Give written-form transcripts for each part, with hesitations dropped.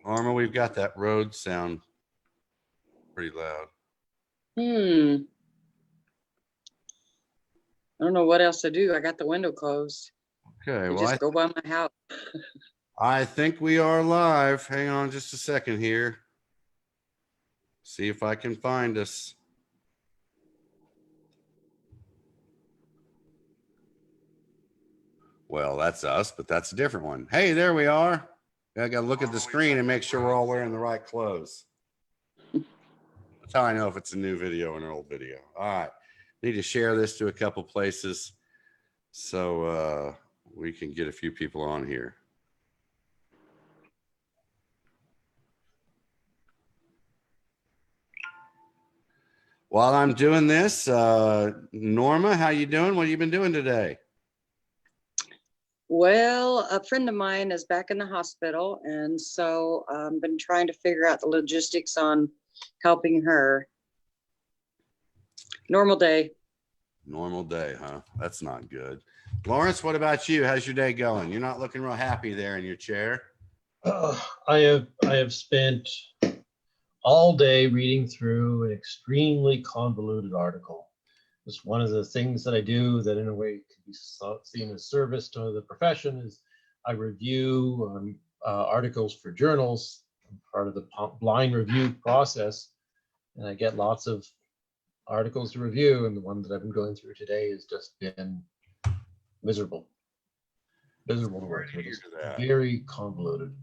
Norma, we've got that road sound pretty loud. I don't know what else to do. I got the window closed. Okay, You well, just go by my house. I think we are live. Hang on just a second here. See if I can find us. Well, that's us, but that's a different one. Hey, there we are. I got to look at the screen and make sure we're all wearing the right clothes. That's how I know if it's a new video or an old video. All right. Need to share this to a couple places so we can get a few people on here. While I'm doing this, Norma, how you doing? What have you been doing today? Well, a friend of mine is back in the hospital, and so I've been trying to figure out the logistics on helping her. Normal day. Normal day, huh? That's not good. Lawrence, what about you? How's your day going? You're not looking real happy there in your chair. I have spent all day reading through an extremely convoluted article. It's one of the things that I do that in a way can be seen as service to the profession is I review articles for journals. I'm part of the blind review process, and I get lots of articles to review, and the one that I've been going through today has just been miserable to work through. It's very convoluted.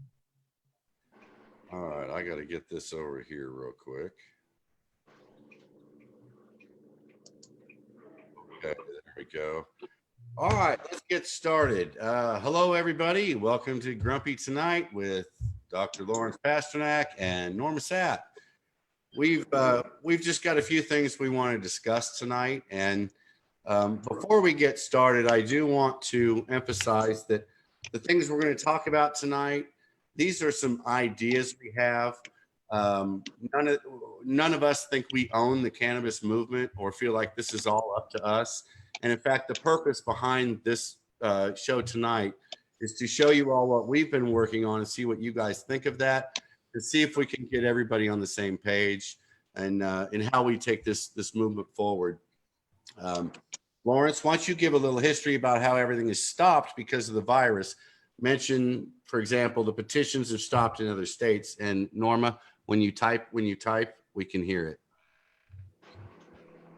All right, I got to get this over here real quick. Okay, there we go. All right, let's get started. Hello, everybody. Welcome to Grumpy Tonight with Dr. Lawrence Pasternack and Norma Sapp. We've just got a few things we want to discuss tonight, and before we get started, I do want to emphasize that the things we're going to talk about tonight, these are some ideas we have. None of us think we own the cannabis movement or feel like this is all up to us. And in fact, the purpose behind this show tonight is to show you all what we've been working on and see what you guys think of that, and see if we can get everybody on the same page and how we take this movement forward. Lawrence, why don't you give a little history about how everything is stopped because of the virus? Mention, for example, the petitions have stopped in other states. And Norma, when you type, we can hear it.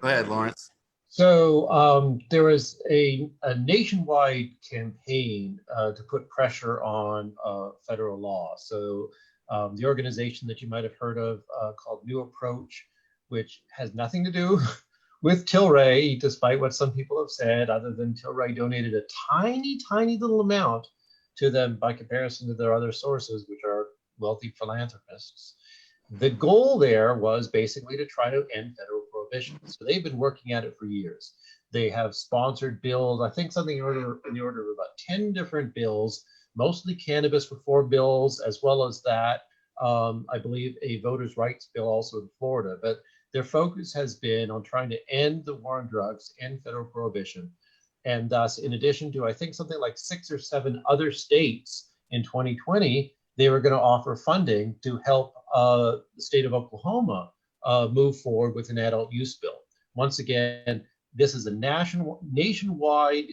Go ahead, Lawrence. So there was a nationwide campaign to put pressure on federal law. So the organization that you might have heard of called New Approach, which has nothing to do with Tilray, despite what some people have said, other than Tilray donated a tiny, tiny little amount to them by comparison to their other sources, which are wealthy philanthropists. The goal there was basically to try to end federal prohibition. So they've been working at it for years. They have sponsored bills, I think something in the order of about 10 different bills, mostly cannabis reform bills, as well as that, I believe a voters' rights bill also in Florida. But their focus has been on trying to end the war on drugs, end federal prohibition. And thus, in addition to, I think, something like 6 or 7 other states in 2020, they were going to offer funding to help the state of Oklahoma move forward with an adult use bill. Once again, this is a nationwide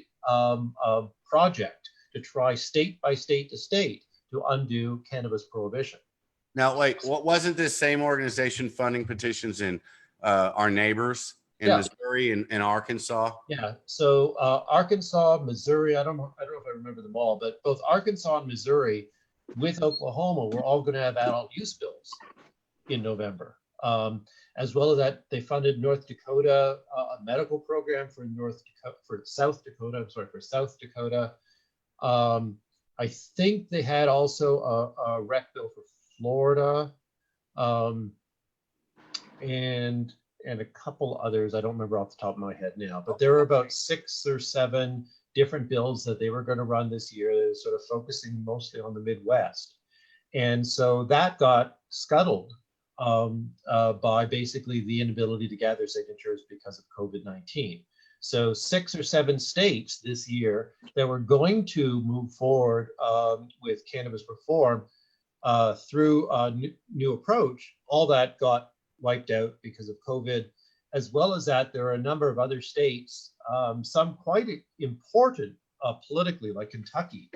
project to try state by state to state to undo cannabis prohibition. Now, wait, what wasn't this same organization funding petitions in our neighbors in Missouri and Arkansas? Yeah, so Arkansas, Missouri, I don't know if I remember them all, but both Arkansas and Missouri with Oklahoma, we're all going to have adult use bills in November. As well as that, they funded North Dakota, a medical program for South Dakota. I think they had also a rec bill for Florida, and a couple others. I don't remember off the top of my head now, but there were about 6 or 7 different bills that they were going to run this year, sort of focusing mostly on the Midwest. And so that got scuttled by basically the inability to gather signatures because of COVID-19. So 6 or 7 states this year that were going to move forward with cannabis reform through a new approach, all that got wiped out because of COVID. As well as that, there are a number of other states, some quite important politically, like Kentucky,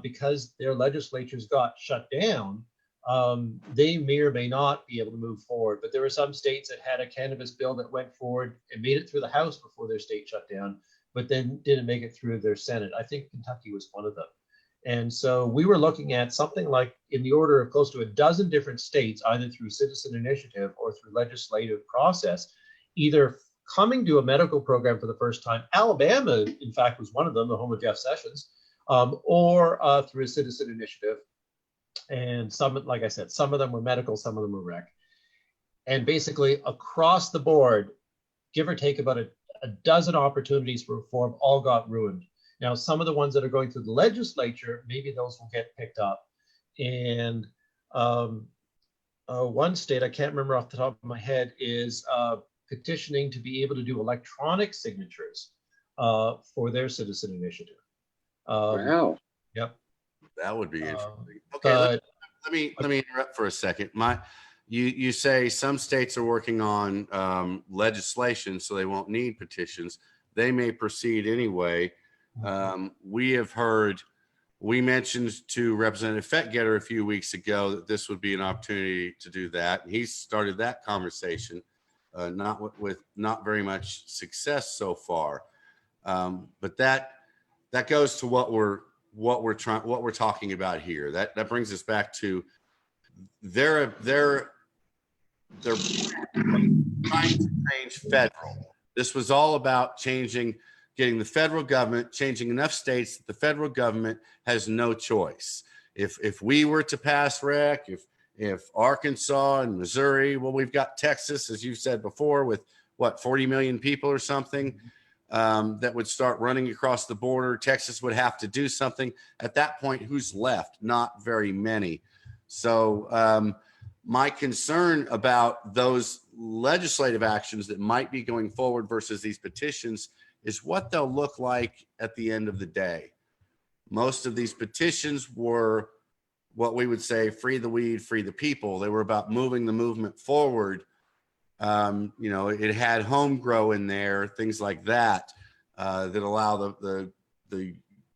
because their legislatures got shut down. They may or may not be able to move forward. But there were some states that had a cannabis bill that went forward and made it through the House before their state shut down, but then didn't make it through their Senate. I think Kentucky was one of them. And so we were looking at something like in the order of close to a dozen different states, either through citizen initiative or through legislative process, either coming to a medical program for the first time. Alabama, in fact, was one of them, the home of Jeff Sessions, or through a citizen initiative. And some, like I said, some of them were medical, some of them were rec. And basically across the board, give or take about a dozen opportunities for reform all got ruined. Now, some of the ones that are going through the legislature, maybe those will get picked up. And one state, I can't remember off the top of my head, is petitioning to be able to do electronic signatures for their citizen initiative. Wow. Yep. That would be interesting. Okay, let me interrupt for a second. You say some states are working on legislation, so they won't need petitions. They may proceed anyway. We have heard, we mentioned to Representative Fettgetter a few weeks ago that this would be an opportunity to do that. And he started that conversation, not with not very much success so far. But that goes to what we're talking about here. That brings us back to they're trying to change federal. This was all about getting the federal government, changing enough states that the federal government has no choice. If we were to pass rec, if Arkansas and Missouri, well, we've got Texas, as you've said before, with what, 40 million people or something, that would start running across the border. Texas would have to do something. At that point, who's left? Not very many. So my concern about those legislative actions that might be going forward versus these petitions is what they'll look like at the end of the day. Most of these petitions were what we would say, free the weed, free the people. They were about moving the movement forward. It had home grow in there, things like that, that allow the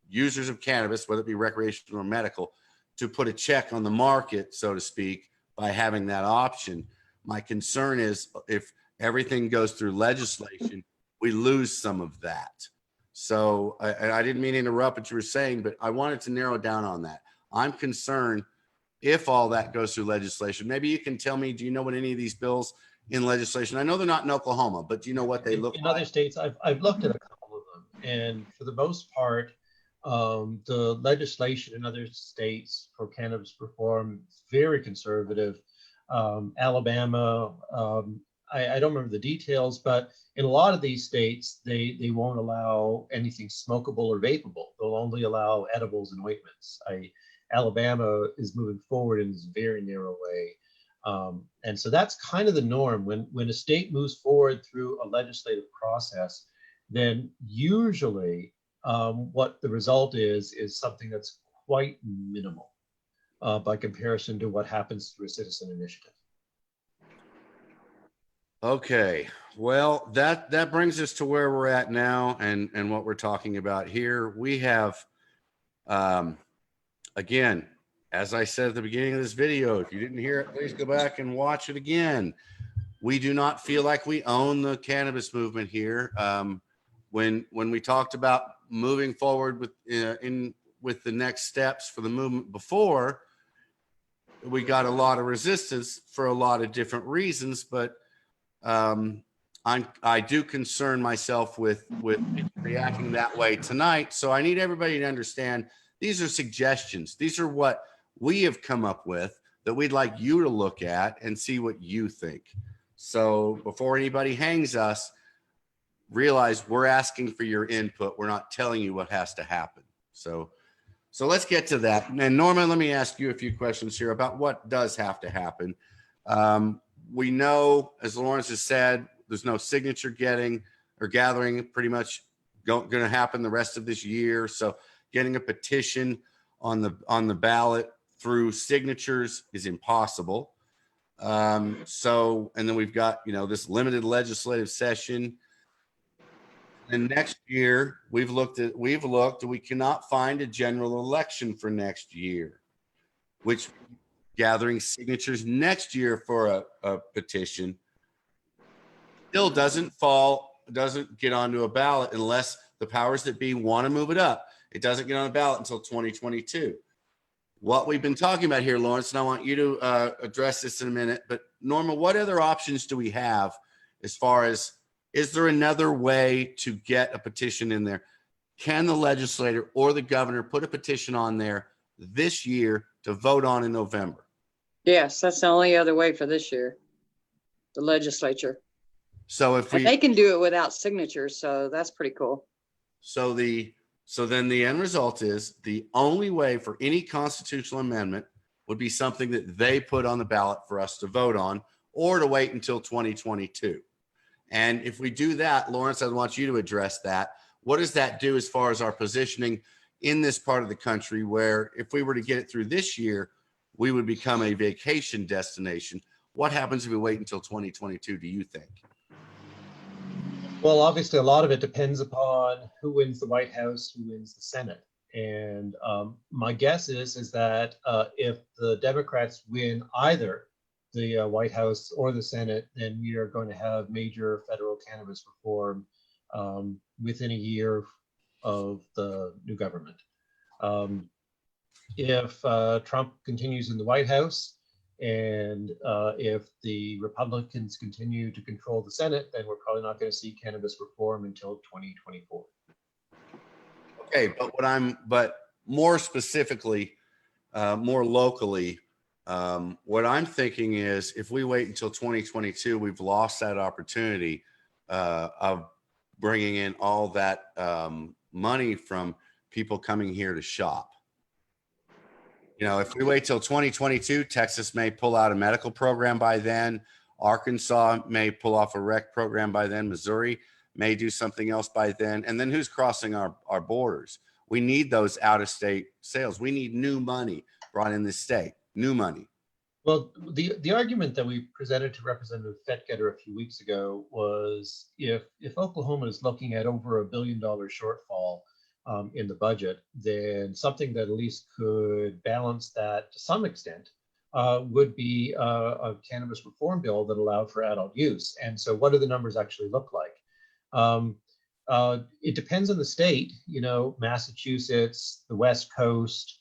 users of cannabis, whether it be recreational or medical, to put a check on the market, so to speak, by having that option. My concern is if everything goes through legislation, we lose some of that. So I didn't mean to interrupt what you were saying, but I wanted to narrow down on that. I'm concerned if all that goes through legislation. Maybe you can tell me, do you know what any of these bills in legislation, I know they're not in Oklahoma, but do you know what they look like? In other states, I've looked at a couple of them, and for the most part, the legislation in other states for cannabis reform is very conservative. Alabama, I don't remember the details, but in a lot of these states, they won't allow anything smokable or vapable. They'll only allow edibles and ointments. Alabama is moving forward in this very narrow way. And so that's kind of the norm. When a state moves forward through a legislative process, then usually what the result is something that's quite minimal by comparison to what happens through a citizen initiative. Okay, well, that brings us to where we're at now and what we're talking about here. We have, again, as I said at the beginning of this video, if you didn't hear it, please go back and watch it again. We do not feel like we own the cannabis movement here. When we talked about moving forward with the next steps for the movement before, we got a lot of resistance for a lot of different reasons, but I do concern myself with reacting that way tonight. So I need everybody to understand these are suggestions. These are what we have come up with that we'd like you to look at and see what you think. So before anybody hangs us, realize we're asking for your input. We're not telling you what has to happen. So let's get to that. And Norma, let me ask you a few questions here about what does have to happen. We know, as Lawrence has said, there's no signature gathering pretty much going to happen the rest of this year. So getting a petition on the ballot through signatures is impossible. And then we've got, this limited legislative session. And next year we cannot find a general election for next year, which gathering signatures next year for a petition still doesn't get onto a ballot unless the powers that be want to move it up. It doesn't get on a ballot until 2022. What we've been talking about here, Lawrence, and I want you to address this in a minute, but Norma, what other options do we have as far as, is there another way to get a petition in there? Can the legislator or the governor put a petition on there this year to vote on in November? Yes, that's the only other way for this year, the legislature. So if And they can do it without signatures, so that's pretty cool. So then the end result is the only way for any constitutional amendment would be something that they put on the ballot for us to vote on, or to wait until 2022. And if we do that, Lawrence, I want you to address that. What does that do as far as our positioning in this part of the country, where if we were to get it through this year, we would become a vacation destination? What happens if we wait until 2022, do you think? Well, obviously, a lot of it depends upon who wins the White House, who wins the Senate. And my guess is that if the Democrats win either the White House or the Senate, then we are going to have major federal cannabis reform within a year of the new government. If Trump continues in the White House, and if the Republicans continue to control the Senate, then we're probably not going to see cannabis reform until 2024. Okay, but more specifically, more locally, what I'm thinking is if we wait until 2022, we've lost that opportunity of bringing in all that money from people coming here to shop. If we wait till 2022, Texas may pull out a medical program by then. Arkansas may pull off a rec program by then. Missouri may do something else by then. And then who's crossing our borders? We need those out-of-state sales. We need new money brought in this state, new money. Well, the argument that we presented to Representative Fettgetter a few weeks ago was if Oklahoma is looking at over $1 billion shortfall in the budget, then something that at least could balance that to some extent would be a cannabis reform bill that allowed for adult use. And so what do the numbers actually look like? It depends on the state, Massachusetts, the West Coast,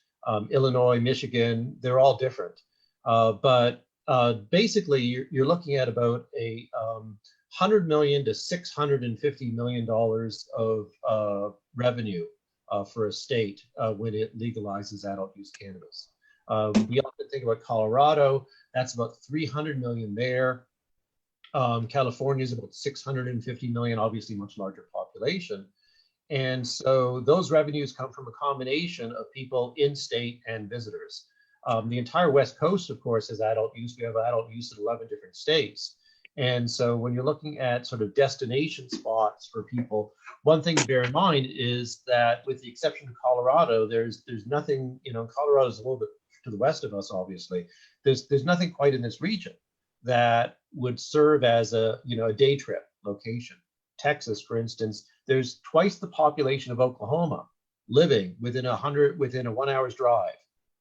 Illinois, Michigan, they're all different. But basically you're looking at about a $100 million to $650 million of revenue for a state when it legalizes adult use cannabis. We often think about Colorado, that's about 300 million there. California is about 650 million, obviously much larger population. And so those revenues come from a combination of people in state and visitors. The entire West Coast, of course, has adult use. We have adult use in 11 different states. And so when you're looking at sort of destination spots for people, one thing to bear in mind is that with the exception of Colorado, there's nothing, Colorado's a little bit to the west of us, obviously. There's nothing quite in this region that would serve as a day trip location. Texas, for instance, there's twice the population of Oklahoma living within a 1 hour's drive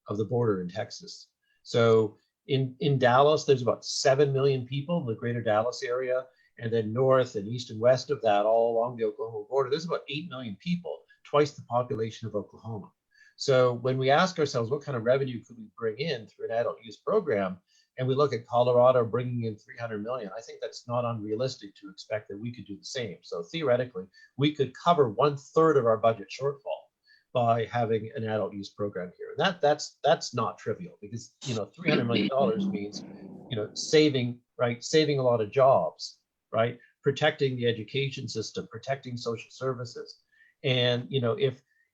of the border in Texas. So in Dallas, there's about 7 million people in the greater Dallas area. And then north and east and west of that, all along the Oklahoma border, there's about 8 million people, twice the population of Oklahoma. So when we ask ourselves, what kind of revenue could we bring in through an adult use program? And we look at Colorado bringing in 300 million, I think that's not unrealistic to expect that we could do the same. So theoretically, we could cover 1/3 of our budget shortfall by having an adult use program here. And that's not trivial, because $300 million means saving a lot of jobs, right? Protecting the education system, protecting social services. And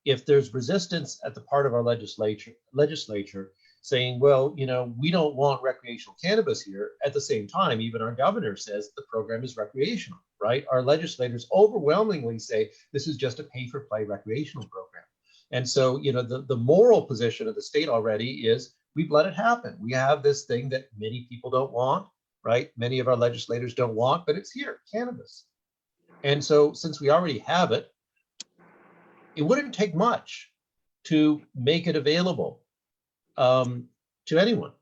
if there's resistance at the part of our legislature saying, well, we don't want recreational cannabis here, at the same time, even our governor says the program is recreational, right? Our legislators overwhelmingly say this is just a pay-for-play recreational program. And so, the moral position of the state already is we've let it happen. We have this thing that many people don't want, right? Many of our legislators don't want, but it's here, cannabis. And so since we already have it, it wouldn't take much to make it available to anyone.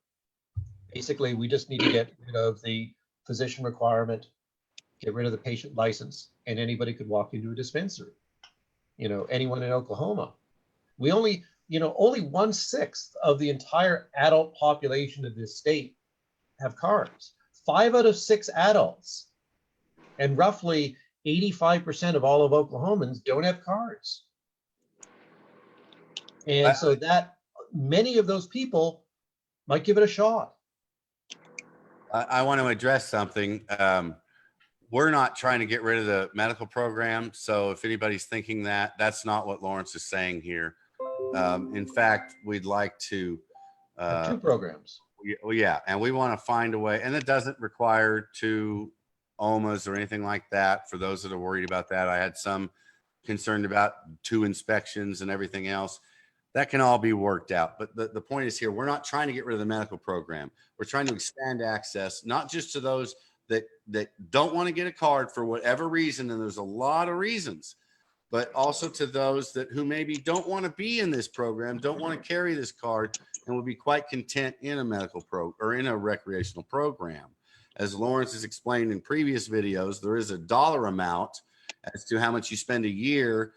Basically, we just need to get rid of the physician requirement, get rid of the patient license, and anybody could walk into a dispensary. You know, anyone in Oklahoma. We only 1/6 of the entire adult population of this state have cards. 5 out of 6 adults, and roughly 85% of all of Oklahomans don't have cards. And so that many of those people might give it a shot. I want to address something. We're not trying to get rid of the medical program. So if anybody's thinking that, that's not what Lawrence is saying here. In fact, we'd like to 2 programs. Well, yeah, and we want to find a way, and it doesn't require 2 OMAs or anything like that. For those that are worried about that, I had some concerned about 2 inspections and everything else. That can all be worked out. But the point is here, we're not trying to get rid of the medical program. We're trying to expand access, not just to those that don't want to get a card for whatever reason, and there's a lot of reasons, but also to those that who maybe don't want to be in this program, don't want to carry this card, and would be quite content in a medical or in a recreational program. As Lawrence has explained in previous videos, there is a dollar amount as to how much you spend a year,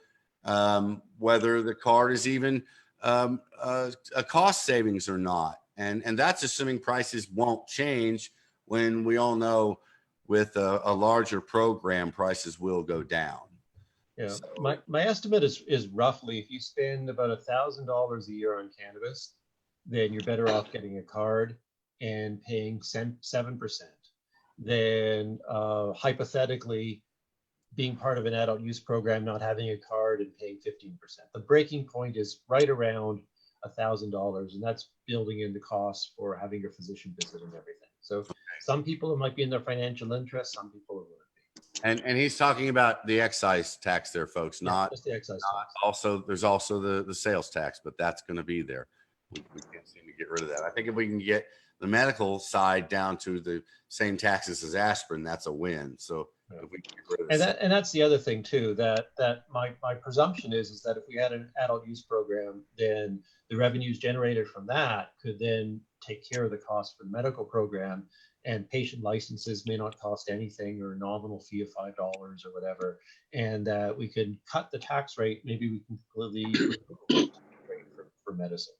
whether the card is even a cost savings or not. And that's assuming prices won't change, when we all know with a larger program, prices will go down. Yeah, So, my estimate is roughly, if you spend about $1,000 a year on cannabis, then you're better off getting a card and paying 7% than hypothetically being part of an adult use program, not having a card and paying 15%. The breaking point is right around $1,000, and that's building in the costs for having your physician visit and everything. So some people, it might be in their financial interest, some people it wouldn't be. and he's talking about the excise tax there, folks, not just the excise tax. Also, there's also the sales tax, but that's going to be there. We can't seem to get rid of that. I think if we can get the medical side down to the same taxes as aspirin, that's a win. So if we can get rid of and that's the other thing too, that my presumption is that if we had an adult use program, then the revenues generated from that could then take care of the cost for the medical program, and patient licenses may not cost anything, or a nominal fee of $5 or whatever, and that we could cut the tax rate. Maybe we can completely remove the tax rate for medicine.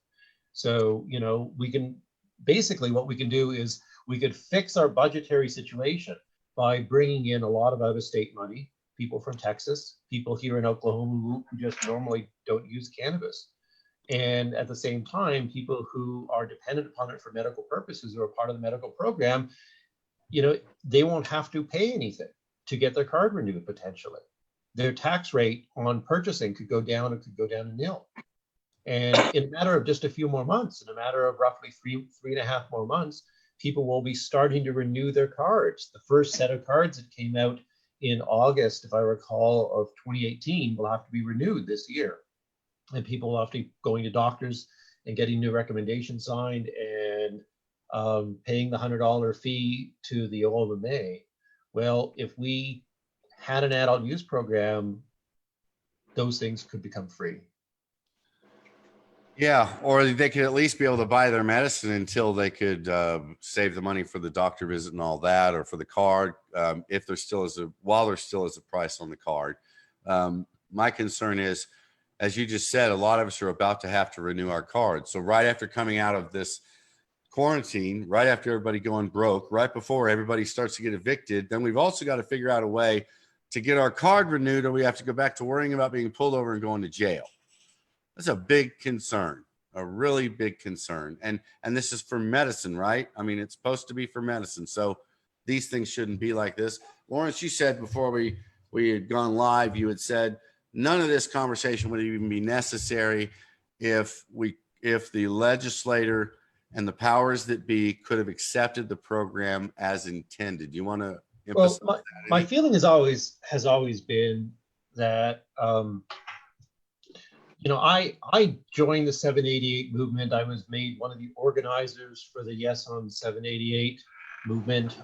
So, you know, we can basically, what we can do is we could fix our budgetary situation by bringing in a lot of out-of-state money, people from Texas, people here in Oklahoma who just normally don't use cannabis. And at the same time, people who are dependent upon it for medical purposes or are part of the medical program, you know, they won't have to pay anything to get their card renewed potentially. Their tax rate on purchasing could go down, it could go down to nil. And in a matter of just a few more months, in a matter of roughly three and a half more months, people will be starting to renew their cards. The first set of cards that came out in August, if I recall, of 2018 will have to be renewed this year. And people will have to be going to doctors and getting new recommendations signed and paying the $100 fee to the OMA. Well, if we had an adult use program, those things could become free. Yeah, or they could at least be able to buy their medicine until they could save the money for the doctor visit and all that, or for the card, if there still is while there still is a price on the card. My concern is, as you just said, a lot of us are about to have to renew our cards. So right after coming out of this quarantine, right after everybody going broke, right before everybody starts to get evicted, then we've also got to figure out a way to get our card renewed, or we have to go back to worrying about being pulled over and going to jail. That's a big concern, a really big concern. And this is for medicine, right? I mean, it's supposed to be for medicine. So these things shouldn't be like this. Lawrence, you said before we had gone live, you had said none of this conversation would even be necessary if the legislator and the powers that be could have accepted the program as intended. Do you want to emphasize that? My feeling has always been that I joined the 788 movement. I was made one of the organizers for the Yes on 788 movement.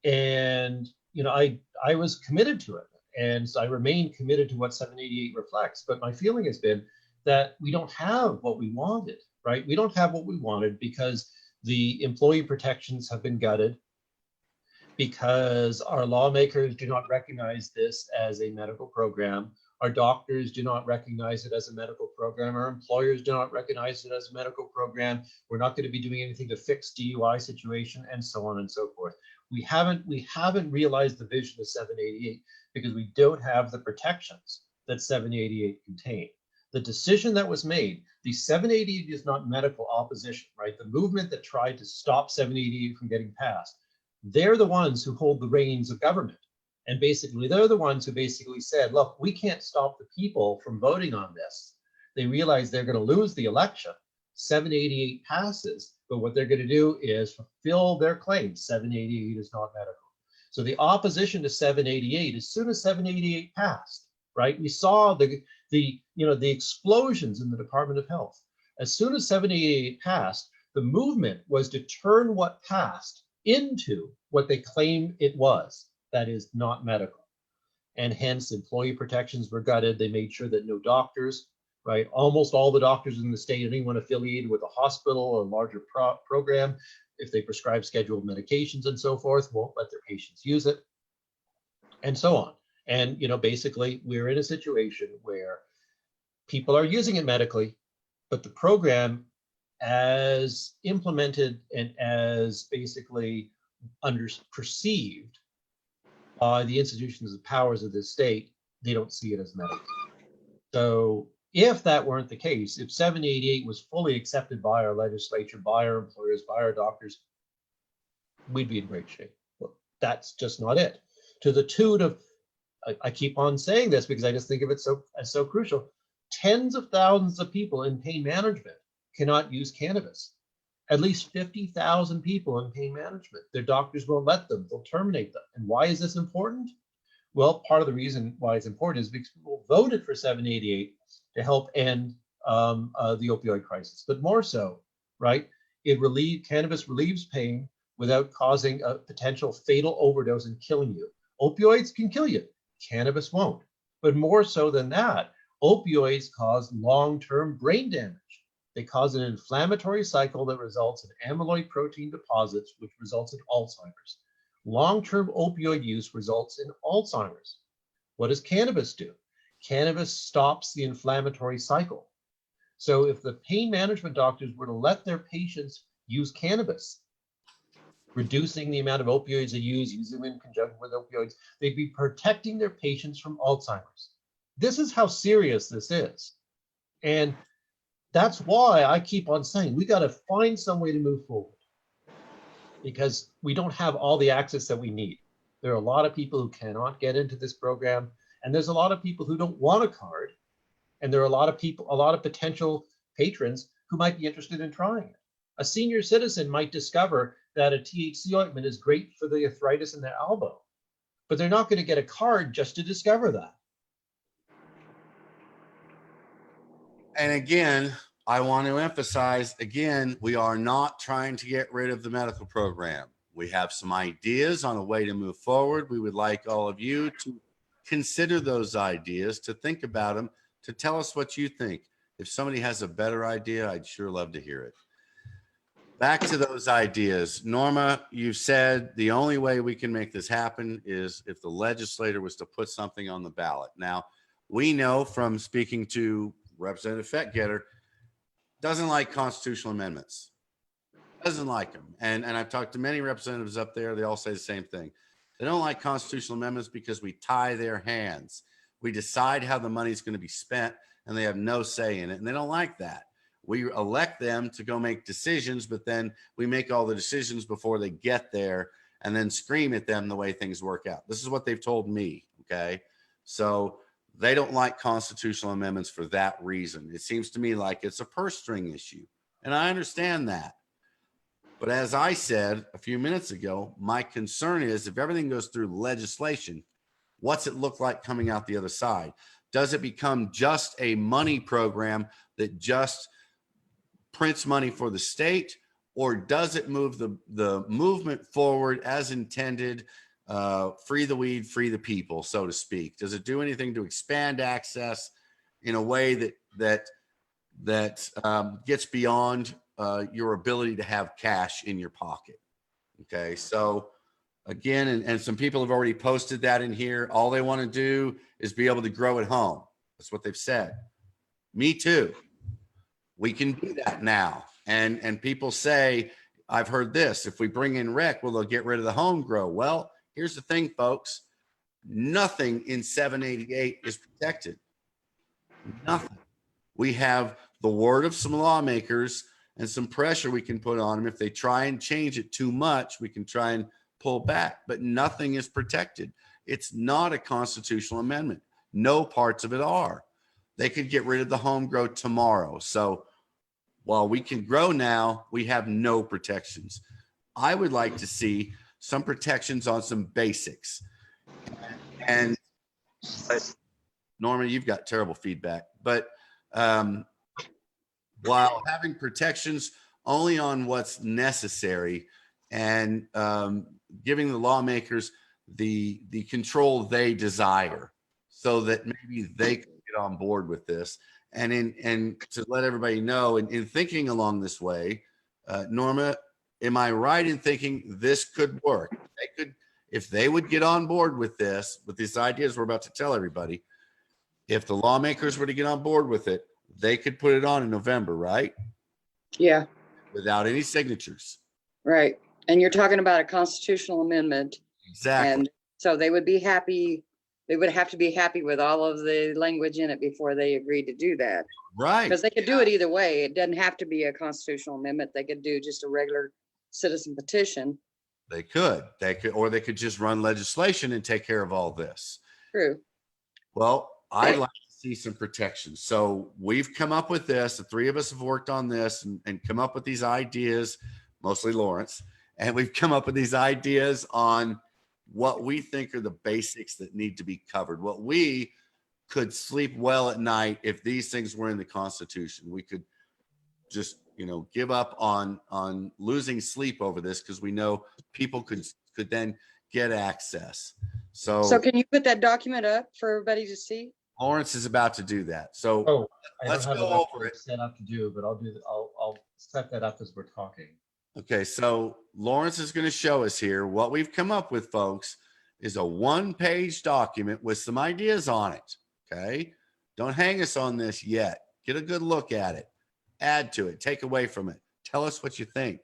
And I was committed to it. And so I remain committed to what 788 reflects. But my feeling has been that we don't have what we wanted, right? We don't have what we wanted because the employee protections have been gutted, because our lawmakers do not recognize this as a medical program. Our doctors do not recognize it as a medical program. Our employers do not recognize it as a medical program. We're not going to be doing anything to fix DUI situation, and so on and so forth. We haven't realized the vision of 788 because we don't have the protections that 788 contain. The decision that was made, the 788 is not medical opposition, right? The movement that tried to stop 788 from getting passed, they're the ones who hold the reins of government. And basically, they're the ones who basically said, look, we can't stop the people from voting on this. They realize they're going to lose the election. 788 passes, but what they're going to do is fulfill their claim. 788 is not medical. So the opposition to 788, as soon as 788 passed, right, we saw the explosions in the Department of Health. As soon as 788 passed, the movement was to turn what passed into what they claim it was, that is not medical. And hence employee protections were gutted. They made sure that no doctors, right? Almost all the doctors in the state, anyone affiliated with a hospital or a larger program, if they prescribe scheduled medications and so forth, won't let their patients use it, and so on. And basically we're in a situation where people are using it medically, but the program as implemented and as basically perceived by the institutions and powers of this state, they don't see it as medical. So if that weren't the case, if 788 was fully accepted by our legislature, by our employers, by our doctors, we'd be in great shape. Well, that's just not it. To the tune of, I keep on saying this because I just think of it as so crucial, tens of thousands of people in pain management cannot use cannabis. At least 50,000 people in pain management. Their doctors won't let them. They'll terminate them. And why is this important? Well, part of the reason why it's important is because people voted for 788 to help end the opioid crisis. But more so, right? Cannabis relieves pain without causing a potential fatal overdose and killing you. Opioids can kill you. Cannabis won't. But more so than that, opioids cause long-term brain damage. They cause an inflammatory cycle that results in amyloid protein deposits, which results in Alzheimer's. Long-term opioid use results in Alzheimer's. What does cannabis do? Cannabis stops the inflammatory cycle. So if the pain management doctors were to let their patients use cannabis, reducing the amount of opioids they use, using them in conjunction with opioids, they'd be protecting their patients from Alzheimer's. This is how serious this is. And that's why I keep on saying we got to find some way to move forward, because we don't have all the access that we need. There are a lot of people who cannot get into this program, and there's a lot of people who don't want a card, and there are a lot of potential patrons who might be interested in trying it. A senior citizen might discover that a THC ointment is great for the arthritis in their elbow, but they're not going to get a card just to discover that. And again, I want to emphasize, again, we are not trying to get rid of the medical program. We have some ideas on a way to move forward. We would like all of you to consider those ideas, to think about them, to tell us what you think. If somebody has a better idea, I'd sure love to hear it. Back to those ideas. Norma, you said the only way we can make this happen is if the legislator was to put something on the ballot. Now, we know from speaking to Representative Fettgetter, doesn't like constitutional amendments, doesn't like them. And I've talked to many representatives up there. They all say the same thing. They don't like constitutional amendments because we tie their hands. We decide how the money is going to be spent, and they have no say in it. And they don't like that. We elect them to go make decisions, but then we make all the decisions before they get there and then scream at them the way things work out. This is what they've told me. Okay. So they don't like constitutional amendments for that reason. It seems to me like it's a purse string issue. And I understand that. But as I said a few minutes ago, my concern is if everything goes through legislation, what's it look like coming out the other side? Does it become just a money program that just prints money for the state, or does it move the movement forward as intended? Free the weed, free the people, so to speak. Does it do anything to expand access in a way that gets beyond your ability to have cash in your pocket? Okay, so again, and some people have already posted that in here. All they want to do is be able to grow at home. That's what they've said. Me too. We can do that now. And people say, I've heard this, if we bring in rec, well, they'll get rid of the home grow. Well, here's the thing, folks. Nothing in 788 is protected. Nothing. We have the word of some lawmakers and some pressure we can put on them. If they try and change it too much, we can try and pull back, but nothing is protected. It's not a constitutional amendment. No parts of it are. They could get rid of the home grow tomorrow. So while we can grow now, we have no protections. I would like to see some protections on some basics. And Norma, you've got terrible feedback, but while having protections only on what's necessary and giving the lawmakers the control they desire so that maybe they can get on board with this. And to let everybody know, in thinking along this way, Norma, am I right in thinking this could work? They could, if they would get on board with these ideas we're about to tell everybody, if the lawmakers were to get on board with it, they could put it on in November, right? Yeah, Without any signatures. right. And you're talking about a constitutional amendment. Exactly. And so they would be happy. They would have to be happy with all of the language in it before they agreed to do that. Right. Because they could do it either way. It doesn't have to be a constitutional amendment. They could do just a regular citizen petition. They could, or they could just run legislation and take care of all this. True. Well, I'd like to see some protection. So we've come up with this. The three of us have worked on this and come up with these ideas, mostly Lawrence, and we've come up with these ideas on what we think are the basics that need to be covered. What we could sleep well at night if these things were in the Constitution. We could just, give up on losing sleep over this because we know people could then get access. So can you put that document up for everybody to see? Lawrence is about to do that. So let's go over it. Set up to do, but I'll set that up as we're talking. Okay, so Lawrence is going to show us here what we've come up with, folks, is a one-page document with some ideas on it. Okay, don't hang us on this yet. Get a good look at it. Add to it. Take away from it. Tell us what you think.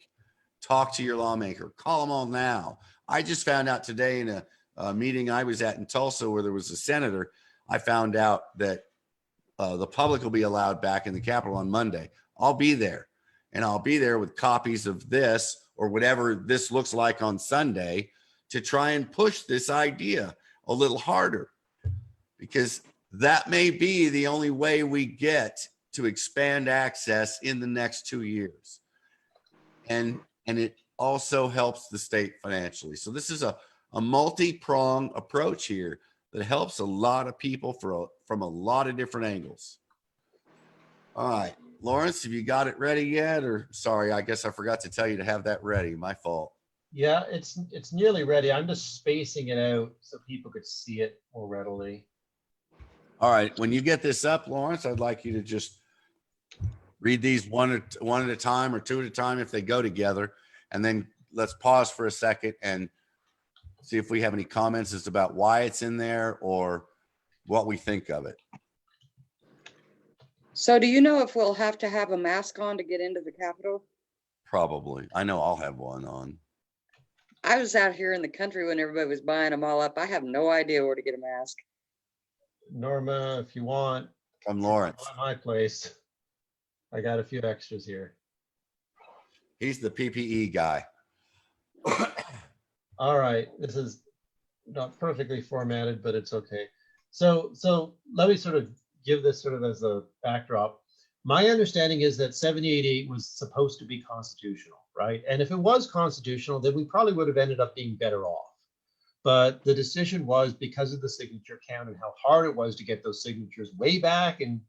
Talk to your lawmaker. Call them all now. I just found out today in a meeting I was at in Tulsa where there was a senator. I found out that the public will be allowed back in the Capitol on Monday. I'll be there. And I'll be there with copies of this or whatever this looks like on Sunday to try and push this idea a little harder, because that may be the only way we get to expand access in the next 2 years. And it also helps the state financially. So this is a multi-pronged approach here that helps a lot of people from a lot of different angles. All right. Lawrence, have you got it ready yet? Or sorry, I guess I forgot to tell you to have that ready. My fault. Yeah, it's nearly ready. I'm just spacing it out so people could see it more readily. All right. When you get this up, Lawrence, I'd like you to just read these one at a time or two at a time if they go together. And then let's pause for a second and see if we have any comments as about why it's in there or what we think of it. So do you know if we'll have to have a mask on to get into the Capitol? Probably. I know I'll have one on. I was out here in the country when everybody was buying them all up. I have no idea where to get a mask. Norma, if you want. From Lawrence. At my place. I got a few extras here. He's the PPE guy. All right. This is not perfectly formatted, but it's okay. So let me sort of give this sort of as a backdrop. My understanding is that 788 was supposed to be constitutional, right? And if it was constitutional, then we probably would have ended up being better off. But the decision was because of the signature count and how hard it was to get those signatures way back in,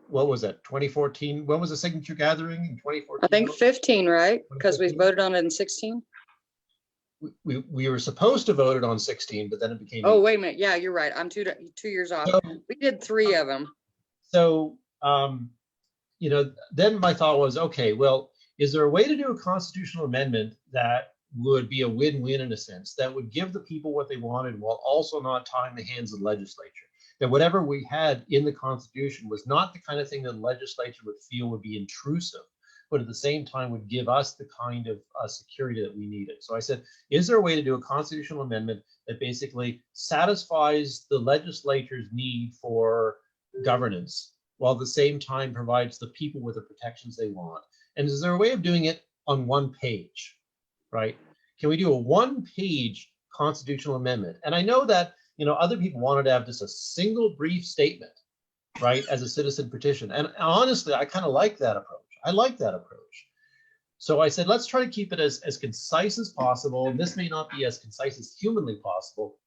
what was that, 2014? When was the signature gathering in 2014? I think 15, right? Because we 2015? voted on it in 16. We were supposed to vote it on 16, but then it became. Oh, wait a minute. Yeah, you're right. I'm 2 years off. So, We did 3 of them. so then my thought was, okay, well, is there a way to do a constitutional amendment that would be a win-win in a sense, that would give the people what they wanted while also not tying the hands of the legislature? That whatever we had in the Constitution was not the kind of thing that the legislature would feel would be intrusive, but at the same time would give us the kind of security that we needed. So I said, is there a way to do a constitutional amendment that basically satisfies the legislature's need for governance, while at the same time provides the people with the protections they want? And is there a way of doing it on one page, right? Can we do a one-page constitutional amendment? And I know that, other people wanted to have just a single brief statement, right, as a citizen petition. And honestly, I kind of like that approach. I like that approach. So I said, let's try to keep it as concise as possible. And this may not be as concise as humanly possible,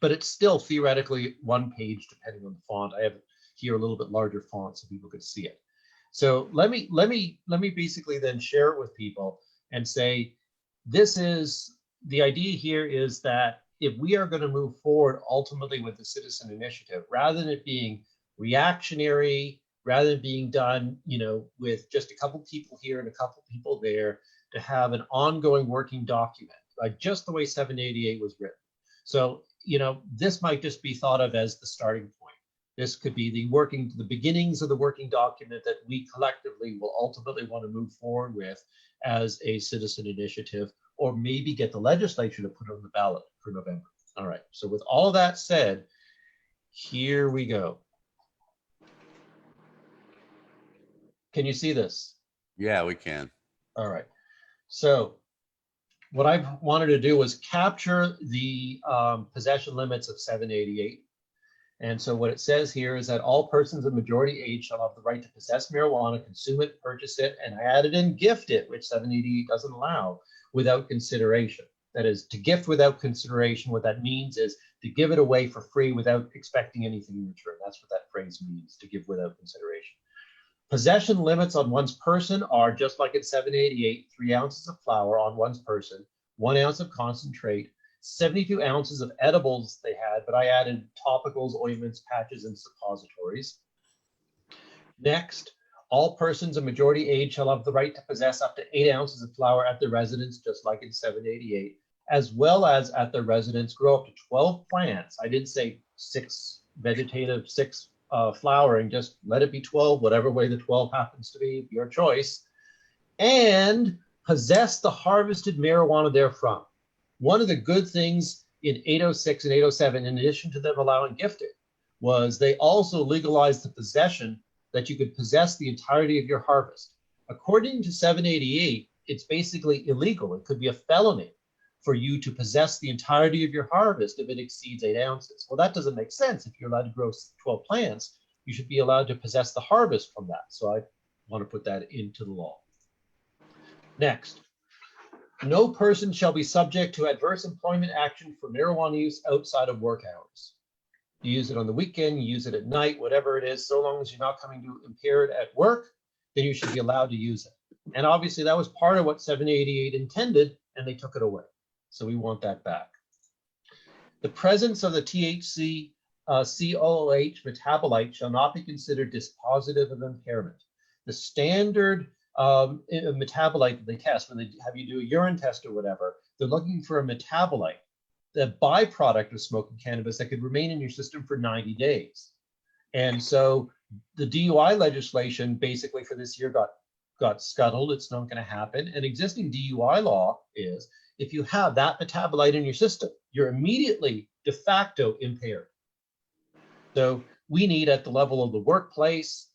but it's still theoretically one page, depending on the font. I have here a little bit larger font so people could see it. So let me basically then share it with people and say, this is the idea here is that if we are going to move forward ultimately with the citizen initiative, rather than it being reactionary, rather than being done, with just a couple people here and a couple people there, to have an ongoing working document, like just the way 788 was written. So, this might just be thought of as the starting point. This could be the beginnings of the working document that we collectively will ultimately want to move forward with as a citizen initiative, or maybe get the legislature to put it on the ballot for November. All right. So with all of that said, here we go. Can you see this? Yeah, we can. All right. So what I wanted to do was capture the possession limits of 788. And so what it says here is that all persons of majority age shall have the right to possess marijuana, consume it, purchase it, and I added in gift it, which 788 doesn't allow, without consideration. That is, to gift without consideration, what that means is to give it away for free without expecting anything in return. That's what that phrase means, to give without consideration. Possession limits on one's person are, just like in 788, 3 ounces of flour on one's person, 1 ounce of concentrate, 72 ounces of edibles they had, but I added topicals, ointments, patches, and suppositories. Next, all persons of majority age shall have the right to possess up to 8 ounces of flour at their residence, just like in 788, as well as at their residence grow up to 12 plants. I didn't say 6 vegetative, 6 flowering, just let it be 12, whatever way the 12 happens to be, your choice, and possess the harvested marijuana therefrom. One of the good things in 806 and 807, in addition to them allowing gifting, was they also legalized the possession, that you could possess the entirety of your harvest. According to 788, it's basically illegal. It could be a felony for you to possess the entirety of your harvest if it exceeds 8 ounces. Well, that doesn't make sense. If you're allowed to grow 12 plants, you should be allowed to possess the harvest from that. So I want to put that into the law. Next. No person shall be subject to adverse employment action for marijuana use outside of work hours. You use it on the weekend, you use it at night, whatever it is, so long as you're not coming to impaired at work, then you should be allowed to use it. And obviously that was part of what 788 intended, and they took it away. So we want that back. The presence of the THC COOH metabolite shall not be considered dispositive of impairment. The standard metabolite that they test when they have you do a urine test or whatever, they're looking for a metabolite, the byproduct of smoking cannabis that could remain in your system for 90 days. And so the DUI legislation basically for this year got scuttled. It's not going to happen. And existing DUI law is if you have that metabolite in your system, you're immediately de facto impaired. So we need, at the level of the workplace,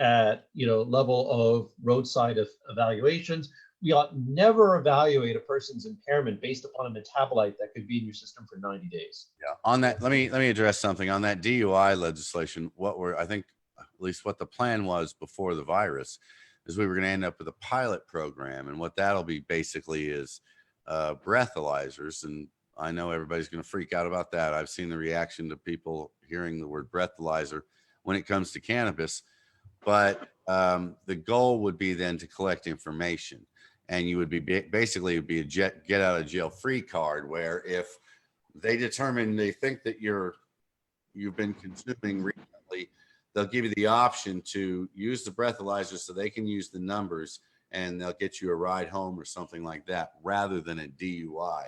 at level of roadside evaluations, we ought never evaluate a person's impairment based upon a metabolite that could be in your system for 90 days. Yeah. On that, let me address something on that DUI legislation. I think at least what the plan was before the virus is we were going to end up with a pilot program, and what that'll be basically is breathalyzers, and I know everybody's going to freak out about that. I've seen the reaction to people hearing the word breathalyzer when it comes to cannabis. But the goal would be then to collect information, and you would be basically it'd be a get out of jail free card, where if they determine they think that you've been consuming recently, they'll give you the option to use the breathalyzer so they can use the numbers, and they'll get you a ride home or something like that rather than a DUI.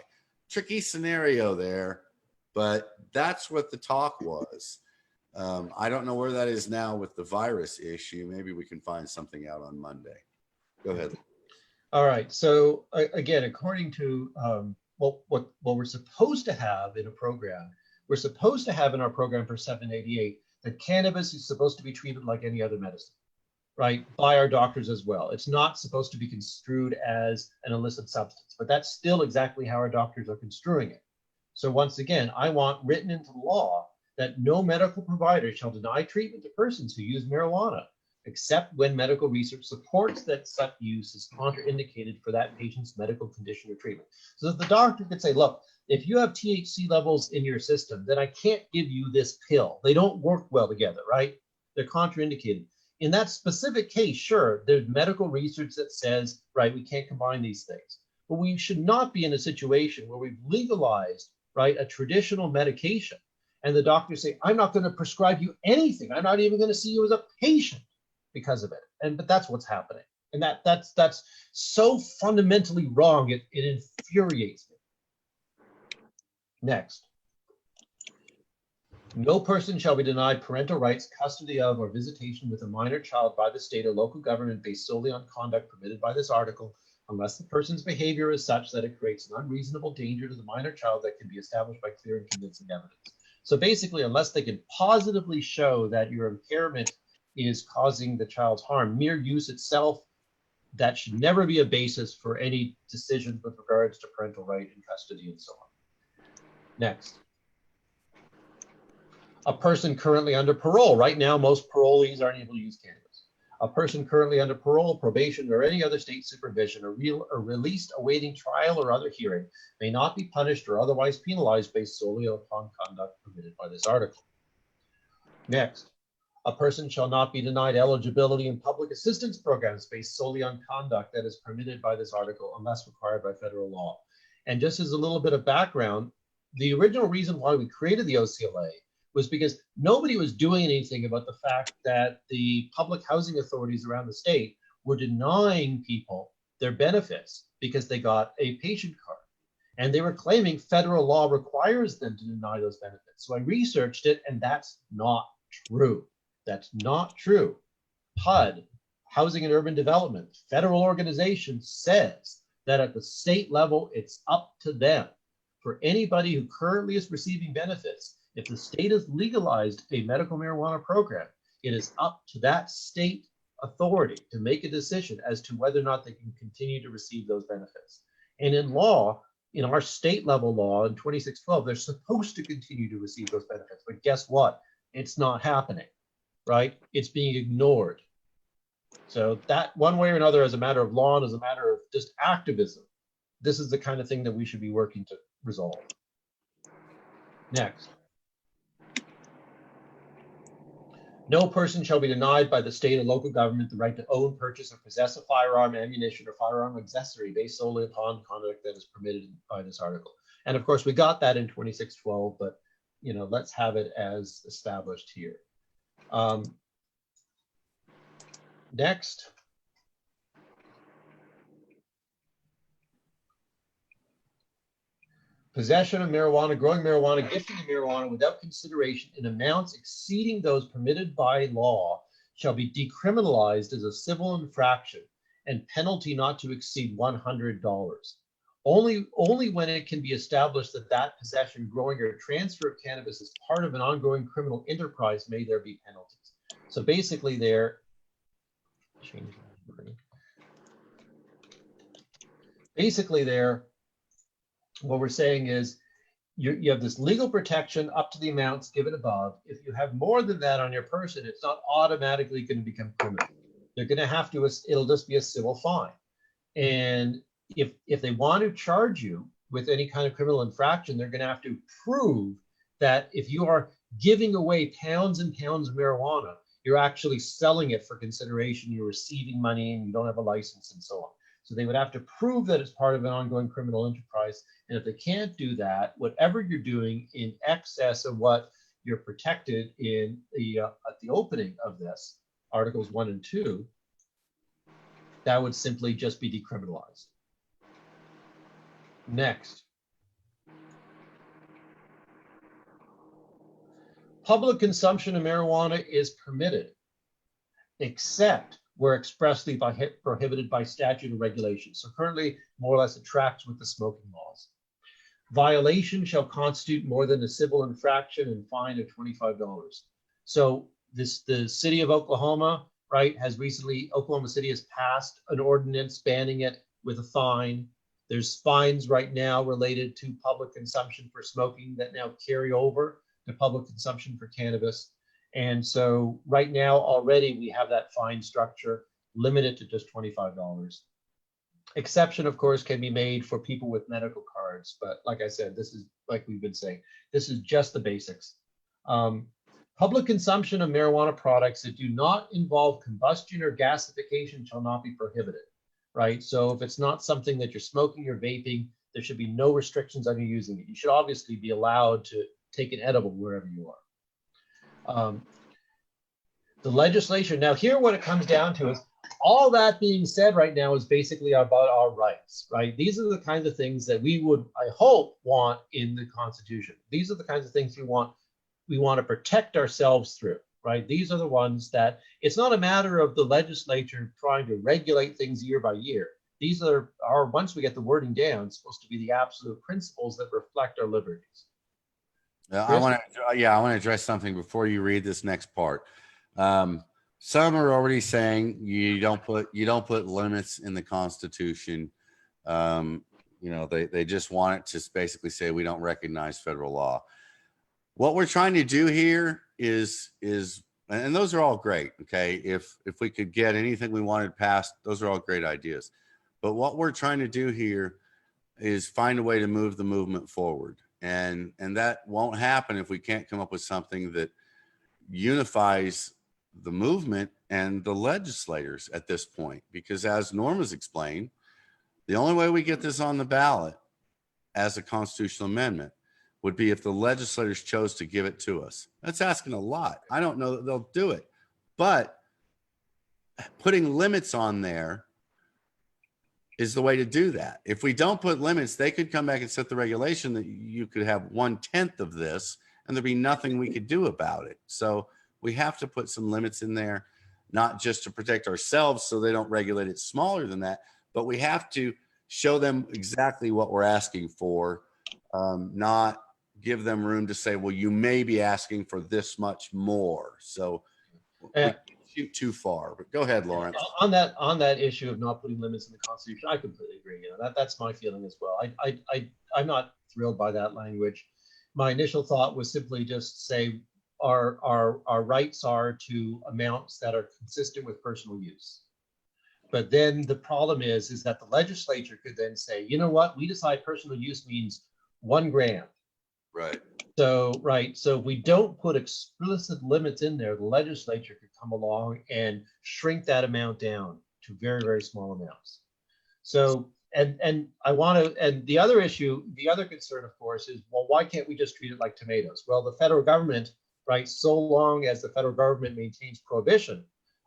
Tricky scenario there, but that's what the talk was. I don't know where that is now with the virus issue. Maybe we can find something out on Monday. Go ahead. All right. So again, according to what we're supposed to have in a program, we're supposed to have in our program for 788 that cannabis is supposed to be treated like any other medicine, right? By our doctors as well. It's not supposed to be construed as an illicit substance, but that's still exactly how our doctors are construing it. So once again, I want written into the law that no medical provider shall deny treatment to persons who use marijuana, except when medical research supports that such use is contraindicated for that patient's medical condition or treatment. So that the doctor could say, look, if you have THC levels in your system, then I can't give you this pill. They don't work well together, right? They're contraindicated. In that specific case, sure, there's medical research that says, right, we can't combine these things. But we should not be in a situation where we've legalized, right, a traditional medication, and the doctors say, I'm not going to prescribe you anything. I'm not even going to see you as a patient because of it. But that's what's happening. And that's so fundamentally wrong. It infuriates me. Next. No person shall be denied parental rights, custody of, or visitation with a minor child by the state or local government based solely on conduct permitted by this article, unless the person's behavior is such that it creates an unreasonable danger to the minor child that can be established by clear and convincing evidence. So basically, unless they can positively show that your impairment is causing the child's harm, mere use itself, that should never be a basis for any decisions with regards to parental right and custody and so on. Next. A person currently under parole. Right now, most parolees aren't able to use cannabis. A person currently under parole, probation, or any other state supervision, or released awaiting trial or other hearing may not be punished or otherwise penalized based solely upon conduct permitted by this article. Next, a person shall not be denied eligibility in public assistance programs based solely on conduct that is permitted by this article unless required by federal law. And just as a little bit of background, the original reason why we created the OCLA was because nobody was doing anything about the fact that the public housing authorities around the state were denying people their benefits because they got a patient card. And they were claiming federal law requires them to deny those benefits. So I researched it, and that's not true. That's not true. HUD, Housing and Urban Development, federal organization, says that at the state level, it's up to them. For anybody who currently is receiving benefits, if the state has legalized a medical marijuana program, it is up to that state authority to make a decision as to whether or not they can continue to receive those benefits. And in law, in our state level law in 2612, they're supposed to continue to receive those benefits. But guess what? It's not happening, right? It's being ignored. So that one way or another, as a matter of law and as a matter of just activism, this is the kind of thing that we should be working to resolve. Next. No person shall be denied by the state or local government the right to own, purchase, or possess a firearm, ammunition, or firearm accessory based solely upon conduct that is permitted by this article. And of course, we got that in 2612, but let's have it as established here. Next. Possession of marijuana, growing marijuana, gifting of marijuana without consideration in amounts exceeding those permitted by law shall be decriminalized as a civil infraction and penalty not to exceed $100. Only when it can be established that that possession, growing, or transfer of cannabis is part of an ongoing criminal enterprise may there be penalties. So basically what we're saying is you have this legal protection up to the amounts given above. If you have more than that on your person, it's not automatically going to become criminal. They're going to have to, it'll just be a civil fine. And if they want to charge you with any kind of criminal infraction, they're going to have to prove that if you are giving away pounds and pounds of marijuana, you're actually selling it for consideration, you're receiving money, and you don't have a license, and so on. So they would have to prove that it's part of an ongoing criminal enterprise. And if they can't do that, whatever you're doing in excess of what you're protected in the at the opening of this, Articles 1 and 2, that would simply just be decriminalized. Next. Public consumption of marijuana is permitted, except where expressly prohibited by statute or regulation. So currently, more or less, it tracks with the smoking laws. Violation shall constitute more than a civil infraction and fine of $25. So the city of Oklahoma, right, has recently, Oklahoma City has passed an ordinance banning it with a fine. There's fines right now related to public consumption for smoking that now carry over to public consumption for cannabis. And so right now already we have that fine structure limited to just $25. Exception, of course, can be made for people with medical cards. But like I said, this is, like we've been saying, this is just the basics. Public consumption of marijuana products that do not involve combustion or gasification shall not be prohibited, right? So if it's not something that you're smoking or vaping, there should be no restrictions on you using it. You should obviously be allowed to take an edible wherever you are. The legislation, now here what it comes down to is, all that being said right now is basically about our rights, right? These are the kinds of things that we would, I hope, want in the Constitution. These are the kinds of things we want to protect ourselves through, right? These are the ones that, it's not a matter of the legislature trying to regulate things year by year. These are once we get the wording down, supposed to be the absolute principles that reflect our liberties. I want to address something before you read this next part. Some are already saying you don't put limits in the Constitution. They just want it to basically say we don't recognize federal law. What we're trying to do here is, and those are all great. Okay, if we could get anything we wanted passed, those are all great ideas. But what we're trying to do here is find a way to move the movement forward. And that won't happen if we can't come up with something that unifies the movement and the legislators at this point. Because as Norma's explained, the only way we get this on the ballot as a constitutional amendment would be if the legislators chose to give it to us. That's asking a lot. I don't know that they'll do it, but putting limits on there is the way to do that. If we don't put limits, they could come back and set the regulation that you could have 1/10 of this and there'd be nothing we could do about it. So we have to put some limits in there, not just to protect ourselves so they don't regulate it smaller than that, but we have to show them exactly what we're asking for, not give them room to say, well, you may be asking for this much more. So we can't shoot too far, but go ahead, Lawrence. On that issue of not putting limits in the Constitution, I completely agree. That's my feeling as well. I'm not thrilled by that language. My initial thought was simply just say our rights are to amounts that are consistent with personal use. But then the problem is that the legislature could then say, you know what, we decide personal use means 1 gram. Right. So if we don't put explicit limits in there, the legislature could come along and shrink that amount down to very, very small amounts. So, and the other issue, the other concern, of course, is, well, why can't we just treat it like tomatoes? Well, the federal government, right, so long as the federal government maintains prohibition,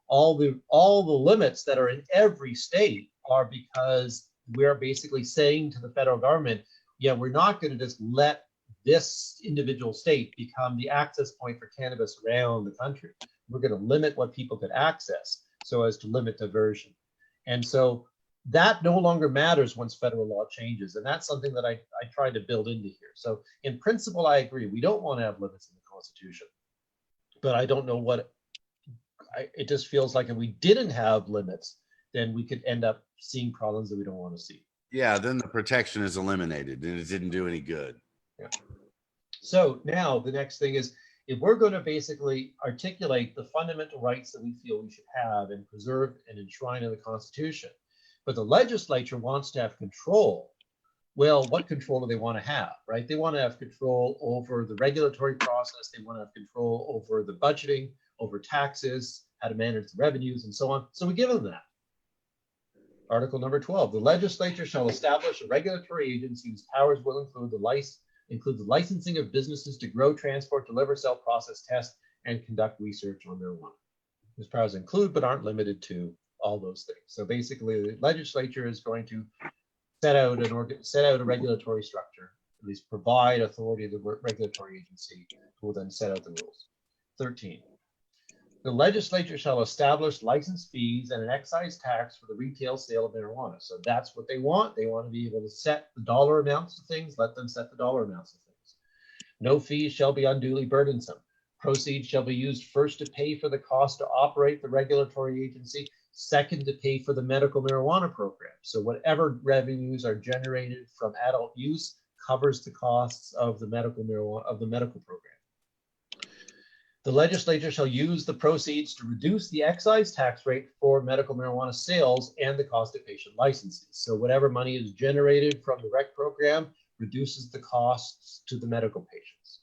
all the limits that are in every state are because we're basically saying to the federal government, yeah, we're not going to just let this individual state become the access point for cannabis around the country. We're going to limit what people could access so as to limit diversion. And so that no longer matters once federal law changes. And that's something that I tried to build into here. So in principle, I agree. We don't want to have limits in the Constitution. But I don't know what, it just feels like if we didn't have limits, then we could end up seeing problems that we don't want to see. Yeah, then the protection is eliminated and it didn't do any good. Yeah. So now the next thing is, if we're going to basically articulate the fundamental rights that we feel we should have and preserve and enshrine in the Constitution, but the legislature wants to have control, Well, what control do they want to have, right? They want to have control over the regulatory process. They want to have control over the budgeting, over taxes, how to manage the revenues, and so on. So we give them that. Article number 12, the legislature shall establish a regulatory agency whose powers will include the licensing of businesses to grow, transport, deliver, sell, process, test, and conduct research on marijuana. Those powers include, but aren't limited to, all those things. So basically, the legislature is going to set out a regulatory structure, at least provide authority to the regulatory agency, who will then set out the rules. 13. The legislature shall establish license fees and an excise tax for the retail sale of marijuana. So that's what they want. They want to be able to set the dollar amounts of things. Let them set the dollar amounts of things. No fees shall be unduly burdensome. Proceeds shall be used first to pay for the cost to operate the regulatory agency, second to pay for the medical marijuana program. So whatever revenues are generated from adult use covers the costs of the medical marijuana program. The legislature shall use the proceeds to reduce the excise tax rate for medical marijuana sales and the cost of patient licenses. So whatever money is generated from the rec program reduces the costs to the medical patients.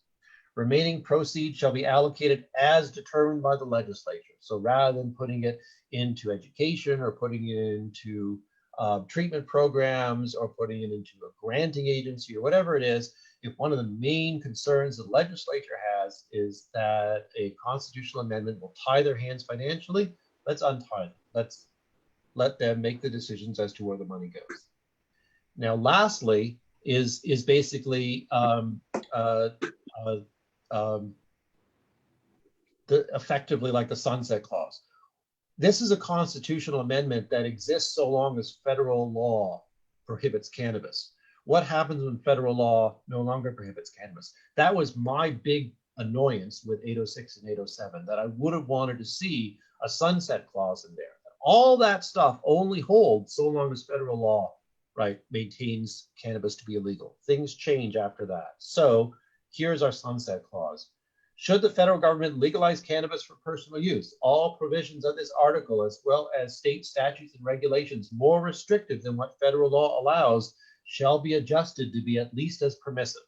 Remaining proceeds shall be allocated as determined by the legislature. So rather than putting it into education or putting it into treatment programs or putting it into a granting agency or whatever it is, if one of the main concerns the legislature has is that a constitutional amendment will tie their hands financially, let's untie them. Let's let them make the decisions as to where the money goes. Now, lastly, is basically effectively like the sunset clause. This is a constitutional amendment that exists so long as federal law prohibits cannabis. What happens when federal law no longer prohibits cannabis? That was my big annoyance with 806 and 807, that I would have wanted to see a sunset clause in there. All that stuff only holds so long as federal law, right, maintains cannabis to be illegal. Things change after that. So here's our sunset clause. Should the federal government legalize cannabis for personal use, all provisions of this article, as well as state statutes and regulations more restrictive than what federal law allows, shall be adjusted to be at least as permissive.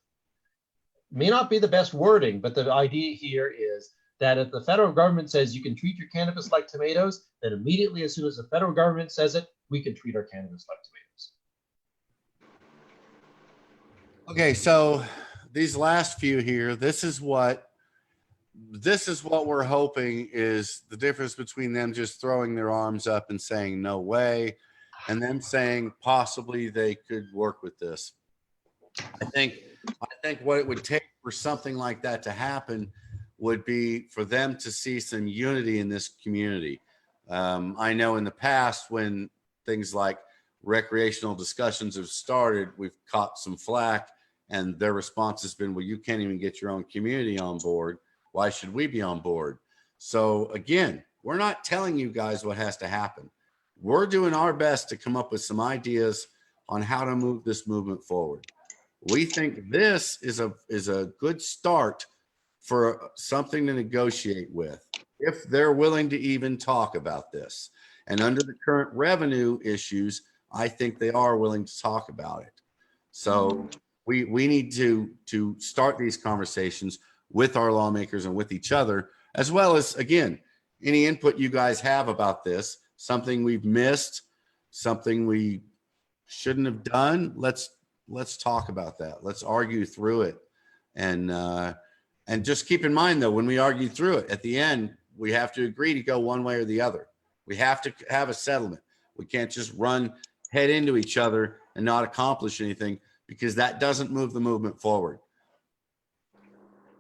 May not be the best wording, but the idea here is that if the federal government says you can treat your cannabis like tomatoes, then immediately as soon as the federal government says it, we can treat our cannabis like tomatoes. Okay, so these last few here, this is what we're hoping is the difference between them just throwing their arms up and saying no way, and then saying possibly they could work with this. I think what it would take for something like that to happen would be for them to see some unity in this community. I know in the past when things like recreational discussions have started, we've caught some flack, and their response has been, well, you can't even get your own community on board. Why should we be on board? So again, we're not telling you guys what has to happen. We're doing our best to come up with some ideas on how to move this movement forward. We think this is a good start for something to negotiate with, if they're willing to even talk about this. And under the current revenue issues, I think they are willing to talk about it. So we need to start these conversations with our lawmakers and with each other, as well as, again, any input you guys have about this, something we've missed, something we shouldn't have done. Let's talk about that. Let's argue through it. And just keep in mind, though, when we argue through it, at the end, we have to agree to go one way or the other. We have to have a settlement. We can't just run head into each other and not accomplish anything, because that doesn't move the movement forward.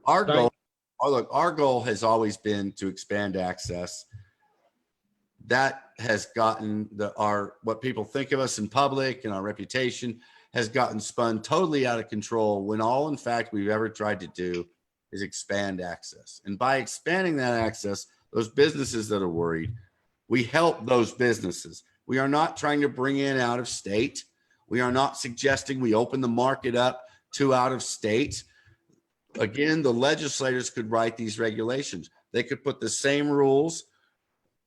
Our goal has always been to expand access. That has gotten what people think of us in public and our reputation has gotten spun totally out of control, when all in fact we've ever tried to do is expand access. And by expanding that access, those businesses that are worried, we help those businesses. We are not trying to bring in out of state. We are not suggesting we open the market up to out of state. Again, the legislators could write these regulations. They could put the same rules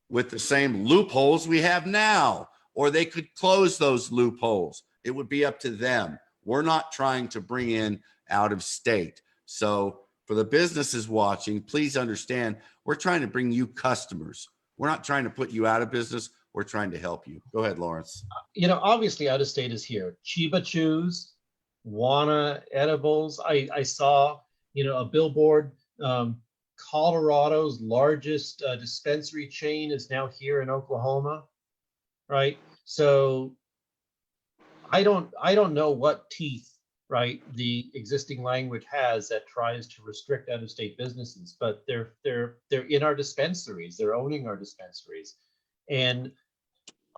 with the same loopholes we have now, or they could close those loopholes. It would be up to them. We're not trying to bring in out of state. So for the businesses watching, please understand, we're trying to bring you customers. We're not trying to put you out of business. We're trying to help you. Go ahead, Lawrence. Obviously out of state is here. Chiba Chews, Wana Edibles. I saw, a billboard. Colorado's largest dispensary chain is now here in Oklahoma, right? So I don't know what teeth, right, the existing language has that tries to restrict out-of-state businesses, but they're in our dispensaries. They're owning our dispensaries, and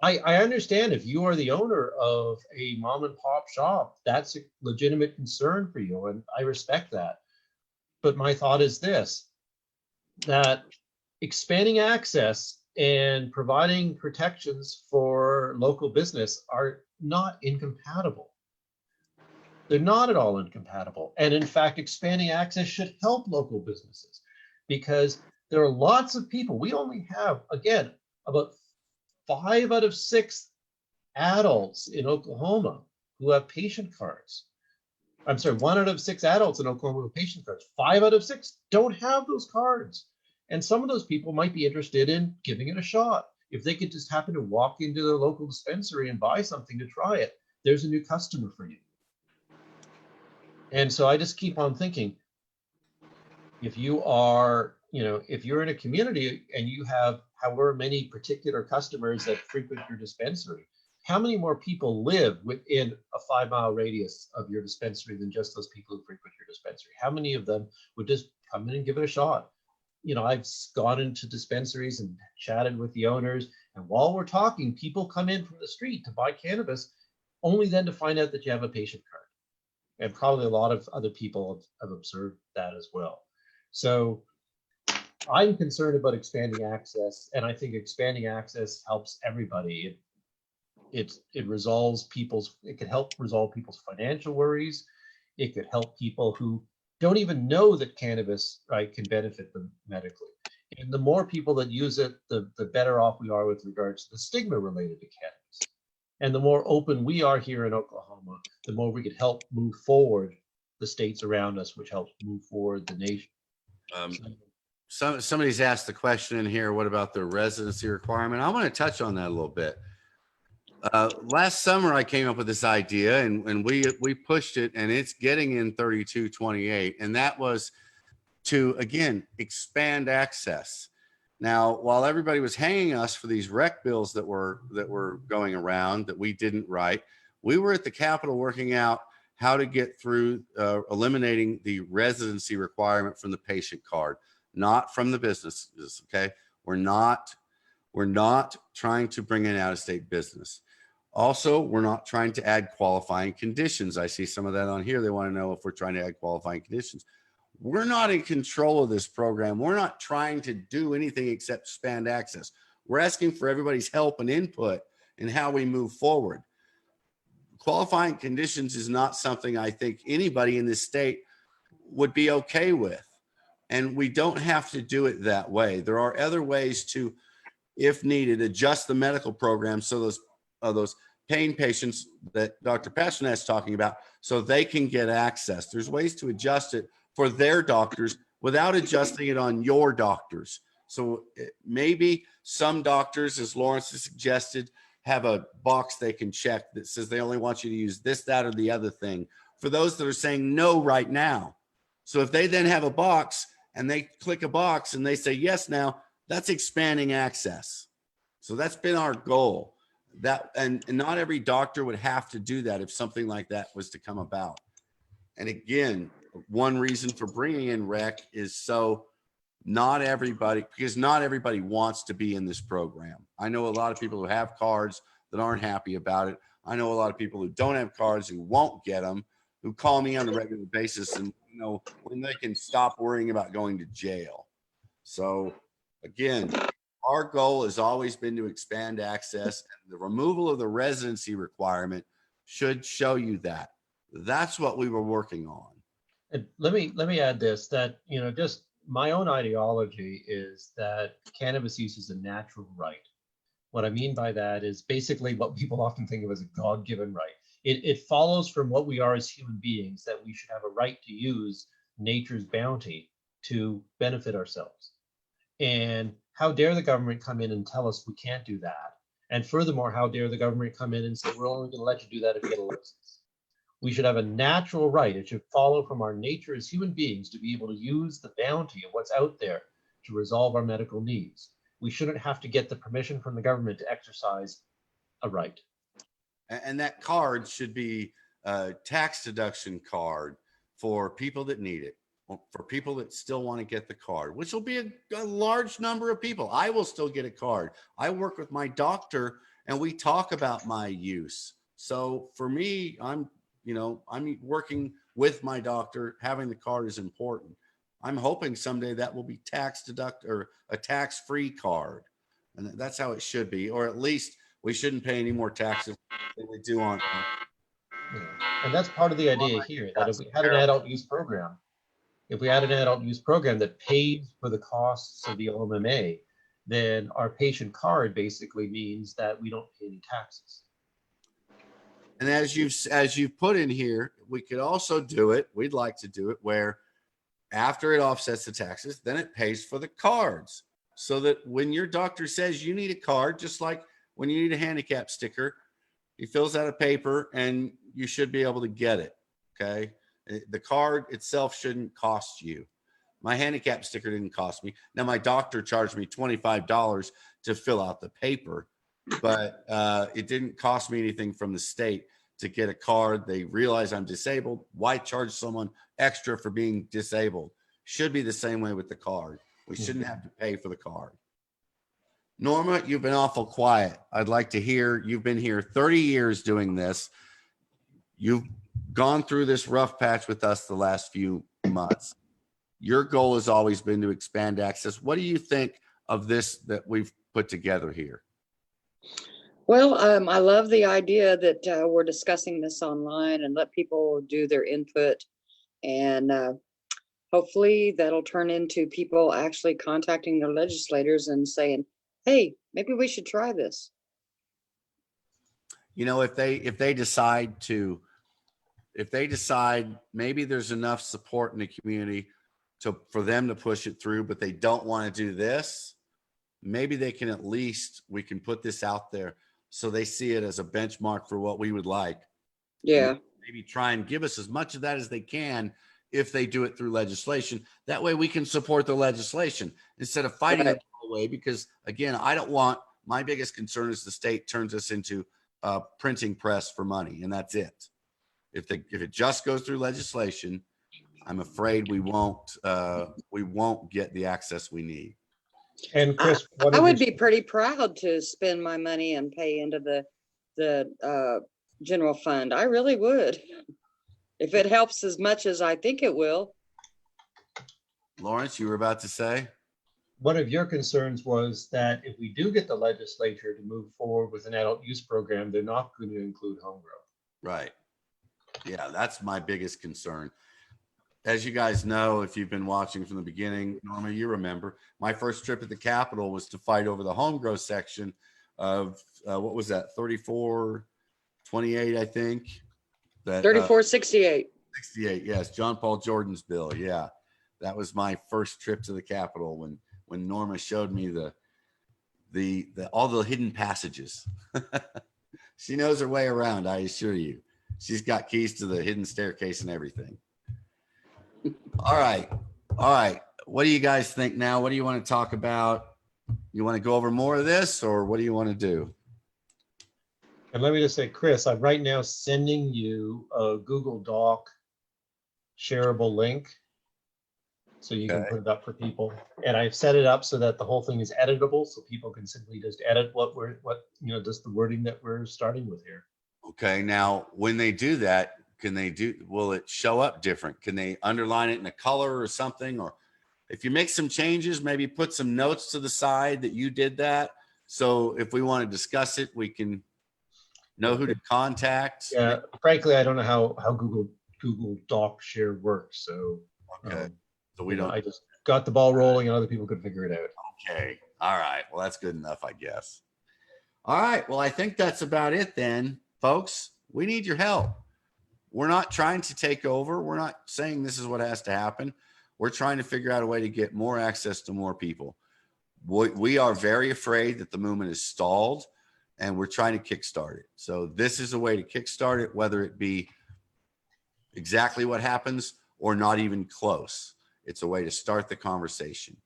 I understand if you are the owner of a mom and pop shop, that's a legitimate concern for you, and I respect that. But my thought is this, that expanding access and providing protections for local business are not incompatible. They're not at all incompatible. And in fact, expanding access should help local businesses because there are lots of people. We only have, again, about 5 out of 6 adults in Oklahoma who have patient cards. I'm sorry, 1 out of 6 adults in Oklahoma with patient cards. 5 out of 6 don't have those cards. And some of those people might be interested in giving it a shot. If they could just happen to walk into their local dispensary and buy something to try it, there's a new customer for you. And so I just keep on thinking, if you are, if you're in a community and you have however many particular customers that frequent your dispensary, how many more people live within a 5-mile radius of your dispensary than just those people who frequent your dispensary? How many of them would just come in and give it a shot? I've gone into dispensaries and chatted with the owners, and while we're talking, people come in from the street to buy cannabis, only then to find out that you have a patient card. And probably a lot of other people have observed that as well. So I'm concerned about expanding access, and I think expanding access helps everybody. It resolves it could help resolve people's financial worries. It could help people who don't even know that cannabis, right, can benefit them medically. And the more people that use it, the better off we are with regards to the stigma related to cannabis. And the more open we are here in Oklahoma, the more we could help move forward the states around us, which helps move forward the nation. Somebody's asked the question in here, what about the residency requirement? I want to touch on that a little bit. Last summer, I came up with this idea and we pushed it, and it's getting in 3228. And that was to, again, expand access. Now, while everybody was hanging us for these rec bills that were going around that we didn't write, we were at the Capitol working out how to get through eliminating the residency requirement from the patient card, not from the businesses. Okay, we're not trying to bring in out-of-state business. Also, we're not trying to add qualifying conditions. I see some of that on here. They want to know if we're trying to add qualifying conditions. We're not in control of this program. We're not trying to do anything except expand access. We're asking for everybody's help and input in how we move forward. Qualifying conditions is not something I think anybody in this state would be okay with. And we don't have to do it that way. There are other ways to, if needed, adjust the medical program so those pain patients that Dr. Pasternack is talking about, so they can get access. There's ways to adjust it for their doctors without adjusting it on your doctors. So maybe some doctors, as Lawrence has suggested, have a box they can check that says they only want you to use this, that, or the other thing for those that are saying no right now. So if they then have a box and they click a box and they say yes now, that's expanding access. So that's been our goal. And not every doctor would have to do that if something like that was to come about. And again, one reason for bringing in rec is so not everybody wants to be in this program. I know a lot of people who have cards that aren't happy about it. I know a lot of people who don't have cards who won't get them, who call me on a regular basis and when they can stop worrying about going to jail. So again, our goal has always been to expand access, and the removal of the residency requirement should show you that. That's what we were working on. And let me add this, that just my own ideology is that cannabis use is a natural right. What I mean by that is basically what people often think of as a God-given right. It follows from what we are as human beings, that we should have a right to use nature's bounty to benefit ourselves. And how dare the government come in and tell us we can't do that? And furthermore, how dare the government come in and say, we're only going to let you do that if you get a license? We should have a natural right. It should follow from our nature as human beings to be able to use the bounty of what's out there to resolve our medical needs. We shouldn't have to get the permission from the government to exercise a right. And that card should be a tax deduction card for people that need it, for people that still want to get the card, which will be a large number of people. I will still get a card. I work with my doctor and we talk about my use. So for me, I'm working with my doctor. Having the card is important. I'm hoping someday that will be tax deduct or a tax-free card. And that's how it should be, or at least we shouldn't pay any more taxes than we do on. Yeah. And that's part of the idea here, that if we had an adult use program, that pays for the costs of the OMMA, then our patient card basically means that we don't pay any taxes. And as you've put in here, we could also do it. We'd like to do it where after it offsets the taxes, then it pays for the cards, so that when your doctor says you need a card, just like when you need a handicap sticker, he fills out a paper and you should be able to get it. Okay. The card itself shouldn't cost you. My handicap sticker didn't cost me. Now my doctor charged me $25 to fill out the paper, but it didn't cost me anything from the state to get a card. They realize I'm disabled. Why charge someone extra for being disabled? Should be the same way with the card. We shouldn't have to pay for the card. Norma, you've been awful quiet. I'd like to hear, you've been here 30 years doing this. You've gone through this rough patch with us the last few months. Your goal has always been to expand access. What do you think of this that we've put together here? Well, I love the idea that we're discussing this online and let people do their input, and hopefully that'll turn into people actually contacting their legislators and saying, hey, maybe we should try this. You know, if they decide maybe there's enough support in the community for them to push it through, but they don't want to do this, maybe they can we can put this out there so they see it as a benchmark for what we would like. Yeah. Maybe try and give us as much of that as they can if they do it through legislation. That way we can support the legislation instead of fighting it all the way, because again, my biggest concern is the state turns us into a printing press for money, and that's it. If it just goes through legislation, I'm afraid we won't get the access we need. And Chris, I would be pretty proud to spend my money and pay into the general fund. I really would, if it helps as much as I think it will. Lawrence, you were about to say? One of your concerns was that if we do get the legislature to move forward with an adult use program, they're not going to include home grow. Right. Yeah, that's my biggest concern. As you guys know, if you've been watching from the beginning, Norma, you remember my first trip at the Capitol was to fight over the home grow section of what was that, 3428, I think. That 3468. 68, yes, John Paul Jordan's bill. Yeah, that was my first trip to the Capitol when Norma showed me the all the hidden passages. She knows her way around, I assure you. She's got keys to the hidden staircase and everything. All right. What do you guys think now? What do you want to talk about? You want to go over more of this, or what do you want to do? And let me just say, Chris, I'm right now sending you a Google Doc shareable link so you can put it up for people. And I've set it up so that the whole thing is editable, so people can simply just edit just the wording that we're starting with here. Okay. Now, when they do that, will it show up different? Can they underline it in a color or something? Or if you make some changes, maybe put some notes to the side that you did that. So if we want to discuss it, we can know who to contact. Yeah, frankly, I don't know how Google Doc share works. So, so we don't. I just got the ball rolling and other people could figure it out. Okay. All right. Well, that's good enough, I guess. All right. Well, I think that's about it then, folks. We need your help. We're not trying to take over. We're not saying this is what has to happen. We're trying to figure out a way to get more access to more people. We are very afraid that the movement is stalled, and we're trying to kickstart it. So this is a way to kickstart it, whether it be exactly what happens or not even close. It's a way to start the conversation.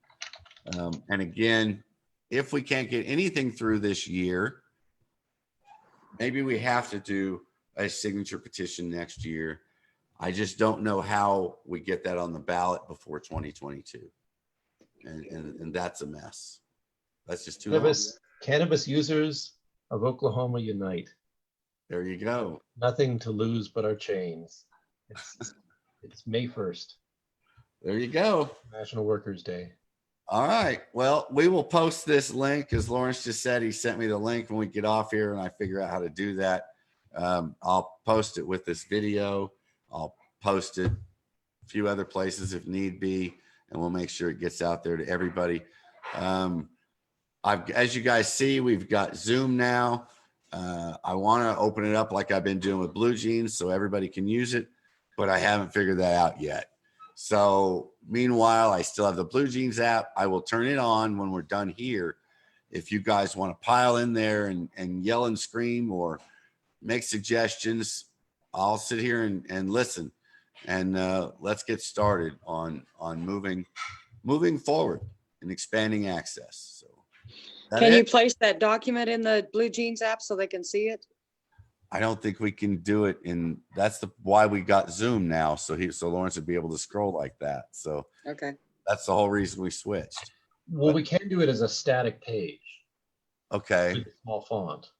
And again, if we can't get anything through this year, maybe we have to do a signature petition next year. I just don't know how we get that on the ballot before 2022. And that's a mess. That's just too long. Cannabis users of Oklahoma unite. There you go. Nothing to lose but our chains. It's May 1st. There you go. National Workers' Day. All right. Well, we will post this link, as Lawrence just said. He sent me the link when we get off here and I figure out how to do that. I'll post it with this video. I'll post it a few other places if need be, and we'll make sure it gets out there to everybody. As you guys see, we've got Zoom now. I want to open it up like I've been doing with Blue Jeans so everybody can use it, but I haven't figured that out yet. So meanwhile, I still have the Blue Jeans app. I will turn it on when we're done here. If you guys want to pile in there and yell and scream or make suggestions, I'll sit here and listen. And let's get started on moving forward and expanding access. So can you place that document in the Blue Jeans app so they can see it? I don't think we can do it in. That's why we got Zoom now, so Lawrence would be able to scroll like that. So okay, that's the whole reason we switched. Well, we can do it as a static page. Okay. With a small font.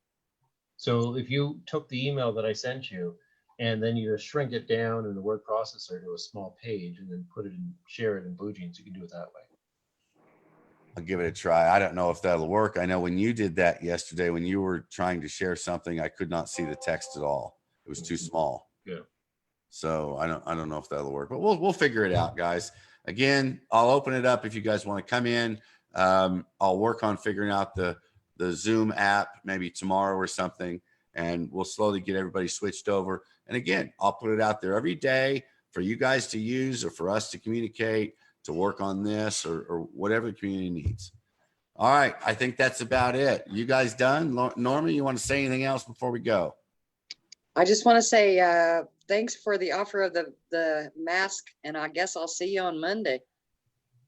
So if you took the email that I sent you and then you shrink it down in the word processor to a small page and then put it in, share it in Blue Jeans, you can do it that way. I'll give it a try. I don't know if that'll work. I know when you did that yesterday, when you were trying to share something, I could not see the text at all. It was too small. Yeah. So I don't know if that'll work, but we'll figure it out, guys. Again, I'll open it up if you guys want to come in. I'll work on figuring out the Zoom app maybe tomorrow or something, and we'll slowly get everybody switched over. And again, I'll put it out there every day for you guys to use or for us to communicate, to work on this or whatever the community needs. All right. I think that's about it. You guys done? Norma, you want to say anything else before we go? I just want to say thanks for the offer of the mask, and I guess I'll see you on Monday.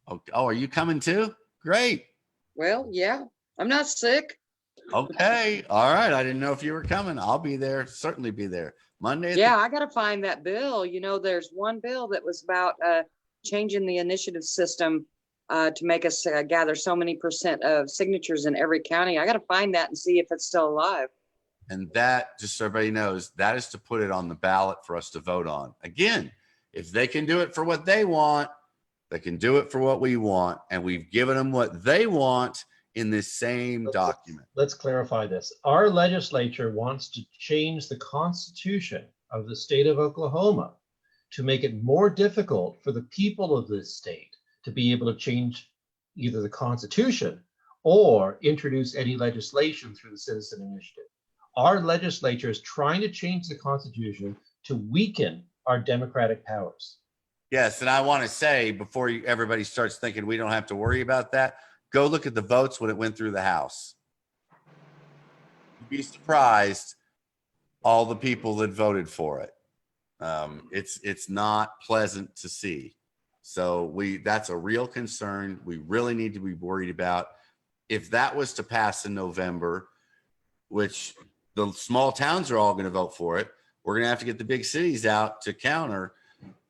Oh, are you coming too? Great. Well, yeah, I'm not sick. Okay. All right. I didn't know if you were coming. I'll be there. Certainly be there. Monday. Yeah, I got to find that bill. There's one bill that was about changing the initiative system to make us gather so many % of signatures in every county. I got to find that and see if it's still alive. And that, just so everybody knows, that is to put it on the ballot for us to vote on. Again, if they can do it for what they want, they can do it for what we want. And we've given them what they want in this same document. Let's clarify this. Our legislature wants to change the Constitution of the state of Oklahoma to make it more difficult for the people of this state to be able to change either the Constitution or introduce any legislation through the citizen initiative. Our legislature is trying to change the Constitution to weaken our democratic powers. Yes, and I want to say, before everybody starts thinking we don't have to worry about that, go look at the votes when it went through the House. You'd be surprised all the people that voted for it. It's not pleasant to see. So that's a real concern. We really need to be worried about. If that was to pass in November, which the small towns are all going to vote for it, we're going to have to get the big cities out to counter.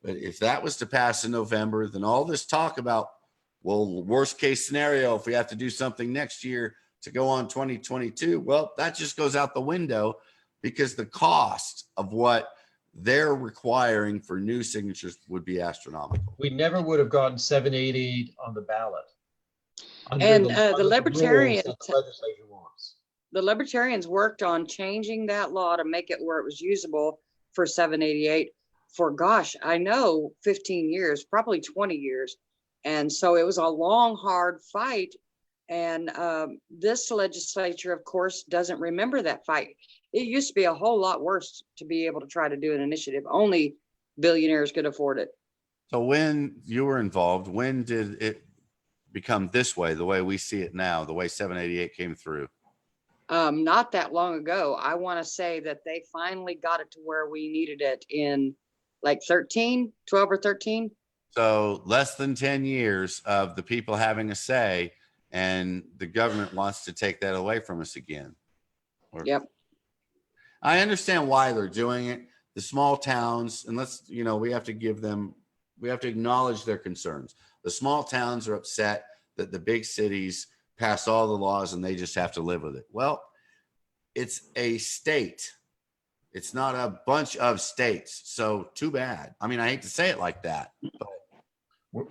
But if that was to pass in November, then all this talk about, well, worst case scenario, if we have to do something next year to go on 2022, well, that just goes out the window, because the cost of what they're requiring for new signatures would be astronomical. We never would have gotten 788 on the ballot. And the Libertarians, the legislature wants. The Libertarians worked on changing that law to make it where it was usable for 788 for, gosh, I know 15 years, probably 20 years. And so it was a long, hard fight. And this legislature, of course, doesn't remember that fight. It used to be a whole lot worse to be able to try to do an initiative. Only billionaires could afford it. So when you were involved, when did it become this way, the way we see it now, the way 788 came through? Not that long ago. I want to say that they finally got it to where we needed it in like 12 or 13. So less than 10 years of the people having a say, and the government wants to take that away from us again. Yep. I understand why they're doing it. The small towns, and we have to acknowledge their concerns. The small towns are upset that the big cities pass all the laws and they just have to live with it. Well, it's a state. It's not a bunch of states. So too bad. I mean, I hate to say it like that, but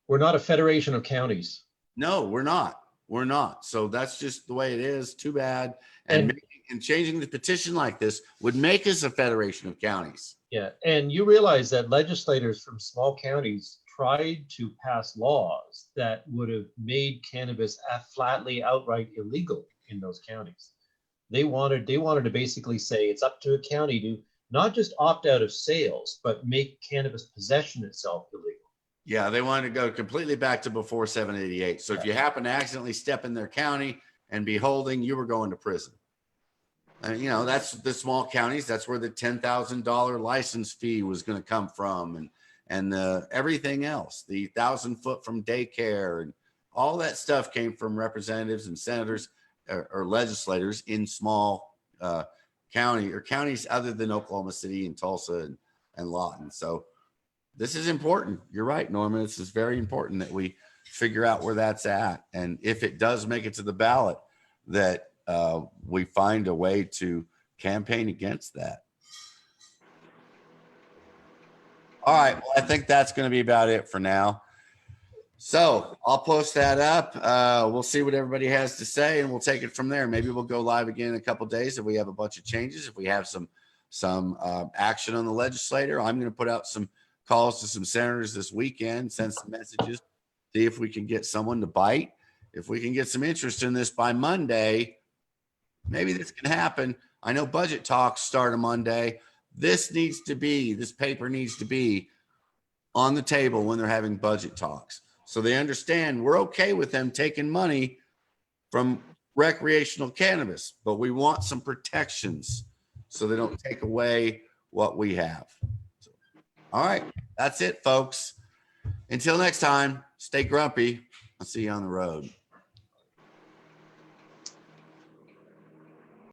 we're not a federation of counties. no, we're not. We're not. So that's just the way it is. Too bad. And changing the petition like this would make us a federation of counties. Yeah, and you realize that legislators from small counties tried to pass laws that would have made cannabis flatly outright illegal in those counties. They wanted to basically say it's up to a county to not just opt out of sales, but make cannabis possession itself illegal. Yeah, they wanted to go completely back to before 788. So if you happen to accidentally step in their county and be holding, you were going to prison. And that's the small counties. That's where the $10,000 license fee was going to come from, and everything else, the 1,000-foot from daycare, and all that stuff came from representatives and senators or legislators in small counties other than Oklahoma City and Tulsa and Lawton. So this is important. You're right, Norma. This is very important that we figure out where that's at, and if it does make it to the ballot, that we find a way to campaign against that. All right. Well, I think that's going to be about it for now. So I'll post that up. We'll see what everybody has to say, and we'll take it from there. Maybe we'll go live again in a couple of days if we have a bunch of changes. If we have some action on the legislator, I'm going to put out some calls to some senators this weekend, send some messages, see if we can get someone to bite. If we can get some interest in this by Monday, maybe this can happen. I know budget talks start on Monday. This paper needs to be on the table when they're having budget talks, so they understand we're okay with them taking money from recreational cannabis, but we want some protections so they don't take away what we have. So, all right, that's it, folks. Until next time, stay grumpy. I'll see you on the road.